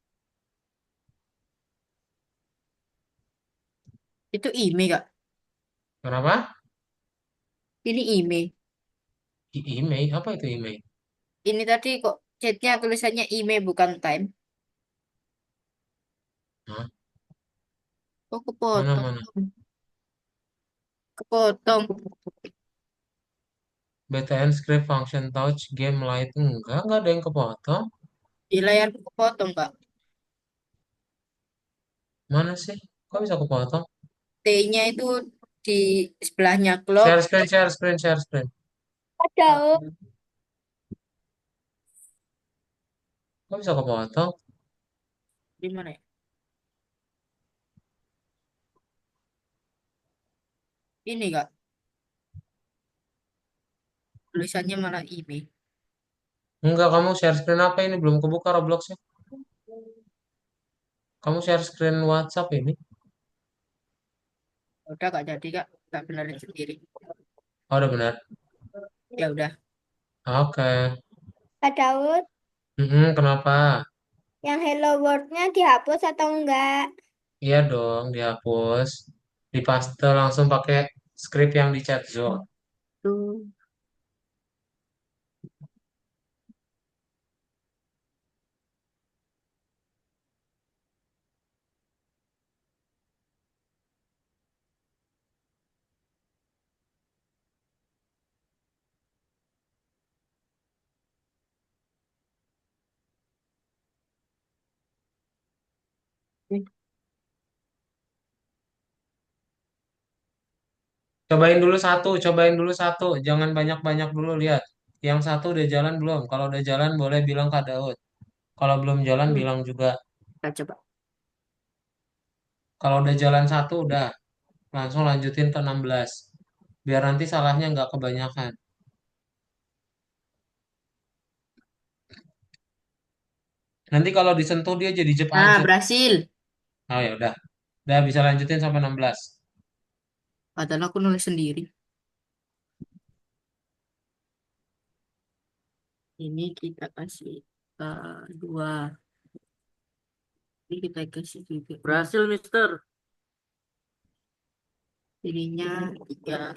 itu email Kak. Kenapa? Ini email. Email? Apa itu email? Ini tadi kok chatnya tulisannya email bukan time. Hah? Oh Mana kepotong. mana? Kepotong. BTN script function touch game light enggak ada yang kepotong. Di layar kepotong Kak. Mana sih? Kok bisa kepotong? T-nya itu di sebelahnya clock. Share screen. Ada. Kok bisa kepotong? Di mana ya? Ini Kak. Tulisannya malah email. Enggak, kamu share screen apa ini? Belum kebuka Robloxnya. Kamu share screen WhatsApp ini? Udah Kak jadi Kak. Gak benerin sendiri. Oh, udah benar. Ya udah. Oke. Kak Daud, Kenapa? yang Hello World-nya dihapus atau enggak? Iya dong, dihapus. Dipaste langsung pakai script yang di chat zone. Tuh. Cobain dulu satu. Jangan banyak-banyak dulu lihat. Yang satu udah jalan belum? Kalau udah jalan boleh bilang Kak Daud. Kalau belum jalan Hmm, bilang juga. kita coba. Kalau udah jalan satu udah langsung lanjutin ke 16. Biar nanti salahnya nggak kebanyakan. Nanti kalau disentuh dia jadi jep Nah, ajep. berhasil. Oh ya udah. Udah bisa lanjutin sampai 16. Padahal aku nulis sendiri. Ini kita kasih dua. Ini kita kasih juga. Berhasil, Mister. Ininya tiga.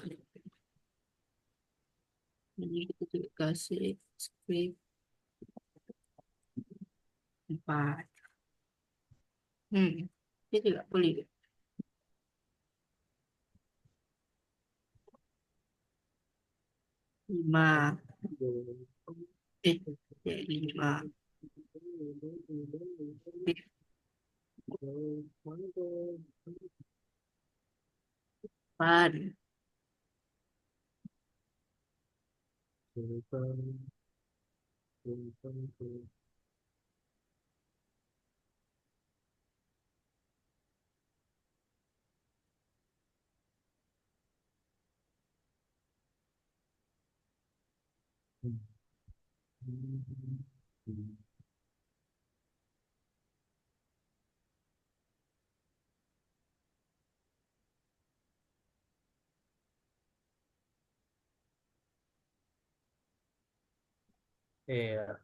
Ini kita juga kasih script empat. Ini juga boleh. Lima. Eh, ya, lima. Empat. Iya.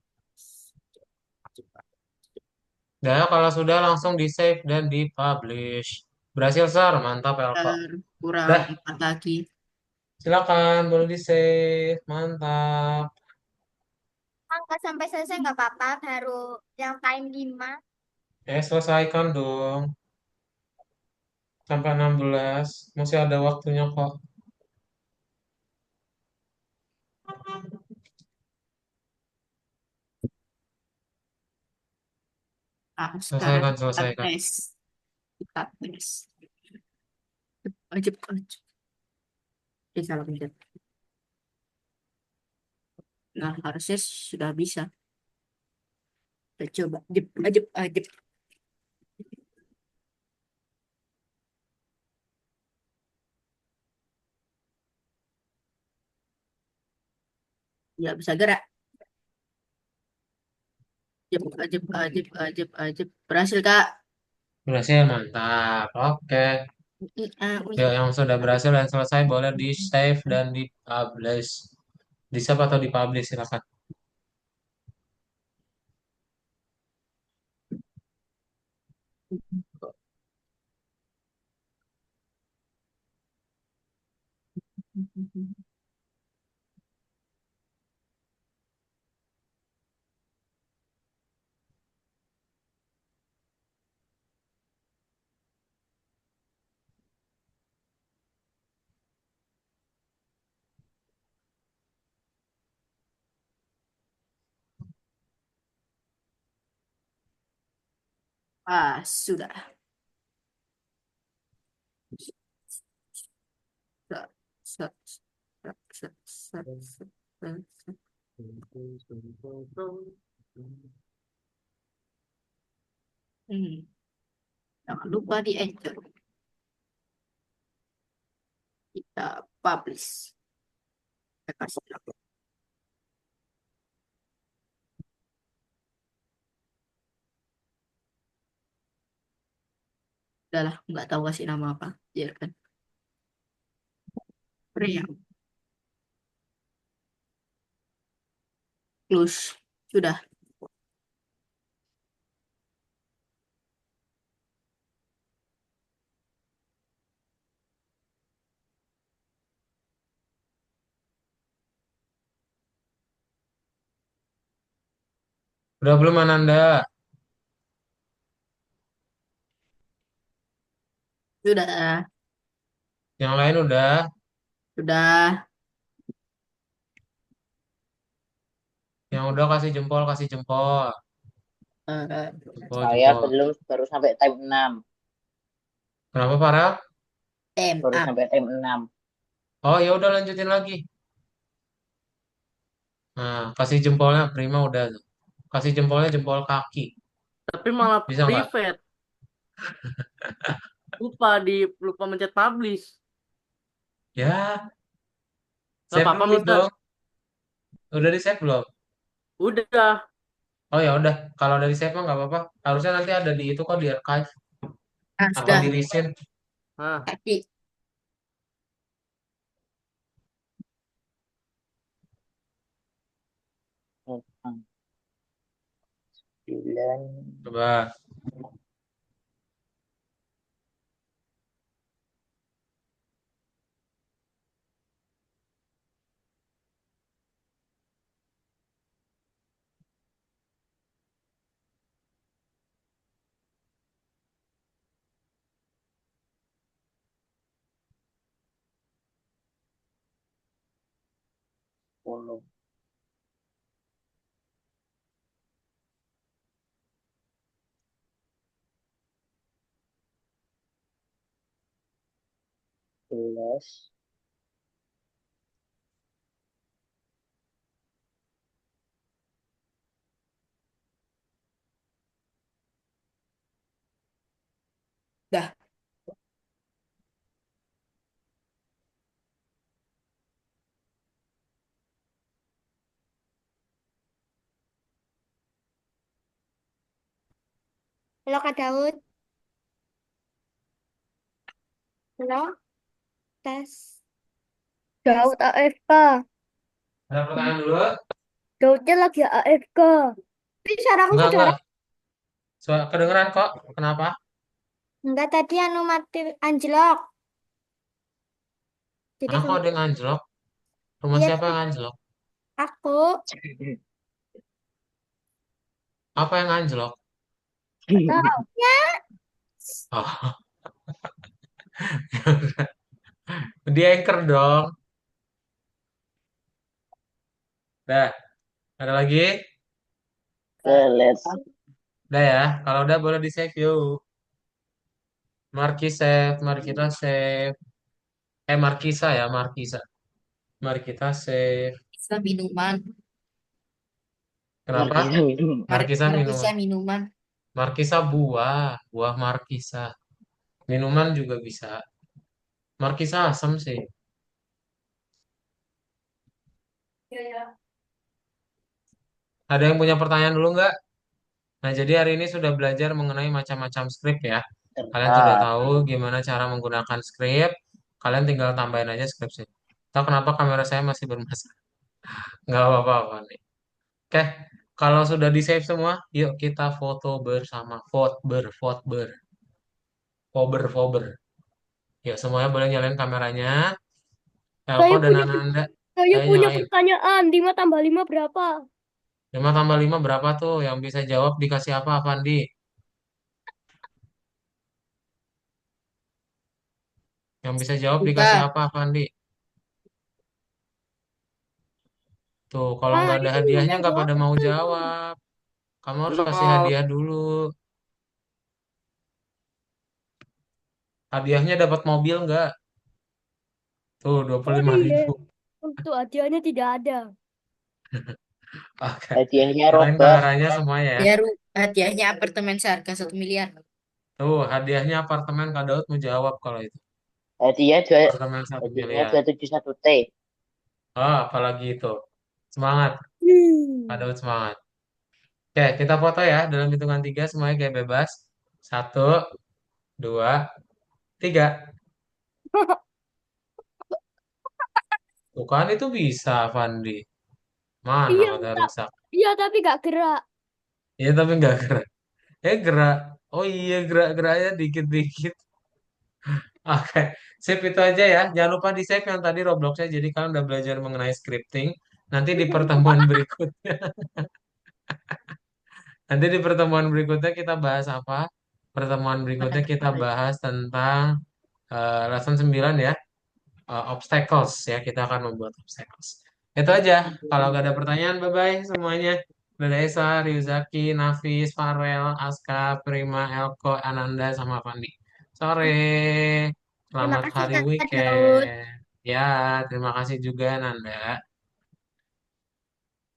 Udah kalau sudah langsung di save dan di publish. Berhasil, Sir. Mantap, Elko. Kurang Dah, empat lagi. silakan boleh di save. Mantap. Angkat sampai selesai nggak apa-apa, baru yang time 5. Selesaikan dong. Sampai 16. Masih ada waktunya kok. Sekarang Selesaikan, kita selesaikan. tes. Kita tes. Ajep, ajep. Salah pencet. Nah, harusnya sudah bisa. Kita coba. Ajep, ajep, ajep. Ya, bisa gerak. Ajep, ajep, ajep, ajep, ajep. Berhasil, Kak. Berhasil, mantap. Oke. Ui. Ya, yang sudah berhasil dan selesai boleh di save dan di publish. Di save atau di publish, silakan. Sudah. Set, set, set, set, set, set, set, set. Jangan lupa di enter. Kita publish. Kita kasih nama. Udah lah, nggak tahu kasih nama apa. Biarkan. Pria. Close. Sudah. Udah belum, Ananda? Sudah. Yang lain udah? Sudah. Yang udah kasih jempol, kasih jempol. Eh, Jempol, Saya jempol. belum, baru sampai time 6. Kenapa, Farel? M Baru A. sampai time 6. Oh ya udah lanjutin lagi. Nah, kasih jempolnya prima udah tuh. Kasih jempolnya jempol kaki. Tapi malah Bisa nggak? private. Lupa mencet publish. Ya, Nggak save apa-apa, dulu Mister. dong. Udah di save belum? Udah. Oh ya udah, kalau dari save mah nggak apa-apa. Harusnya nanti ada di itu kok di archive Nah, atau sudah. di recent. Nah, Tapi Hmm, 9. Coba. Sepuluh. Belas. dah. Halo Kak Daud. Halo. Tes. Daud AFK. Ada pertanyaan dulu? Daudnya lagi AFK. Tapi suaraku Enggak. kedengeran? Kedengeran kok. Kenapa? Enggak, tadi anu mati anjlok. Jadi Ah, kok ada yang anjlok? Rumah iya siapa tadi yang anjlok? aku Apa yang anjlok? tahu ya. Oh, dia anchor dong. Dah, ada lagi? Let's. Udah ya. Kalau udah boleh di save yuk. Marki save, mari kita save. Markisa ya, Markisa. Mari kita save. Bisa minuman. Kenapa? Markisa minum. Markisa Markisa minuman. minuman. Markisa buah, buah markisa. Minuman juga bisa. Markisa asam sih. Ada yang punya pertanyaan dulu nggak? Nah, jadi hari ini sudah belajar mengenai macam-macam script ya. Kalian sudah Bentar. tahu gimana cara menggunakan script. Kalian tinggal tambahin aja script. Tahu kenapa kamera saya masih bermasalah? Nggak apa-apa nih. Oke, kalau sudah di save semua, yuk kita foto bersama. Fober. Yuk semuanya boleh nyalain kameranya. Elko Saya dan punya Ananda, saya ayo punya nyalain. pertanyaan. 5 tambah 5 berapa? 5 tambah 5 berapa tuh? Yang bisa jawab dikasih apa, Fandi? Yang bisa jawab dikasih Tiga. apa, Fandi? Tuh, kalau Ah, nggak ada itu hadiahnya yang nggak jawab pada mau itu. jawab. Kamu harus kasih nol. hadiah dulu. Hadiahnya dapat mobil nggak? Tuh, dua puluh Oh lima iya, ribu. untuk hadiahnya tidak ada. Oke, Hadiahnya nyalain Robert. kameranya semuanya ya. Ya, hadiahnya apartemen seharga 1 miliar. Tuh, hadiahnya apartemen Kak Daud mau jawab kalau itu. Hadiah dua. Apartemen satu Hadiahnya miliar. 271T. Oh, apalagi itu. Semangat, Kak Hmm. Daud semangat. Oke, kita foto ya dalam hitungan tiga semuanya kayak bebas. Satu, dua, tiga. Tuh kan itu bisa, Fandi. Mana Iya, kata tak. rusak? Iya, tapi gak gerak. Iya tapi nggak gerak. Gerak. Oh iya gerak-geraknya dikit-dikit. Oke, save itu aja ya. Jangan lupa di save yang tadi Robloxnya. Jadi kalian udah belajar mengenai scripting. Nanti di pertemuan berikutnya, nanti di pertemuan berikutnya kita bahas apa? Pertemuan berikutnya kita bahas tentang lesson 9 ya. Obstacles ya. Kita akan membuat obstacles. Itu aja. Kalau nggak ada pertanyaan, bye-bye semuanya. Dadah Esa, Ryuzaki, Nafis, Farel, Aska, Prima, Elko, Ananda, sama Fandi. Sore. Terima Selamat kasih hari Kak Daud. weekend. Ya, terima kasih juga Nanda.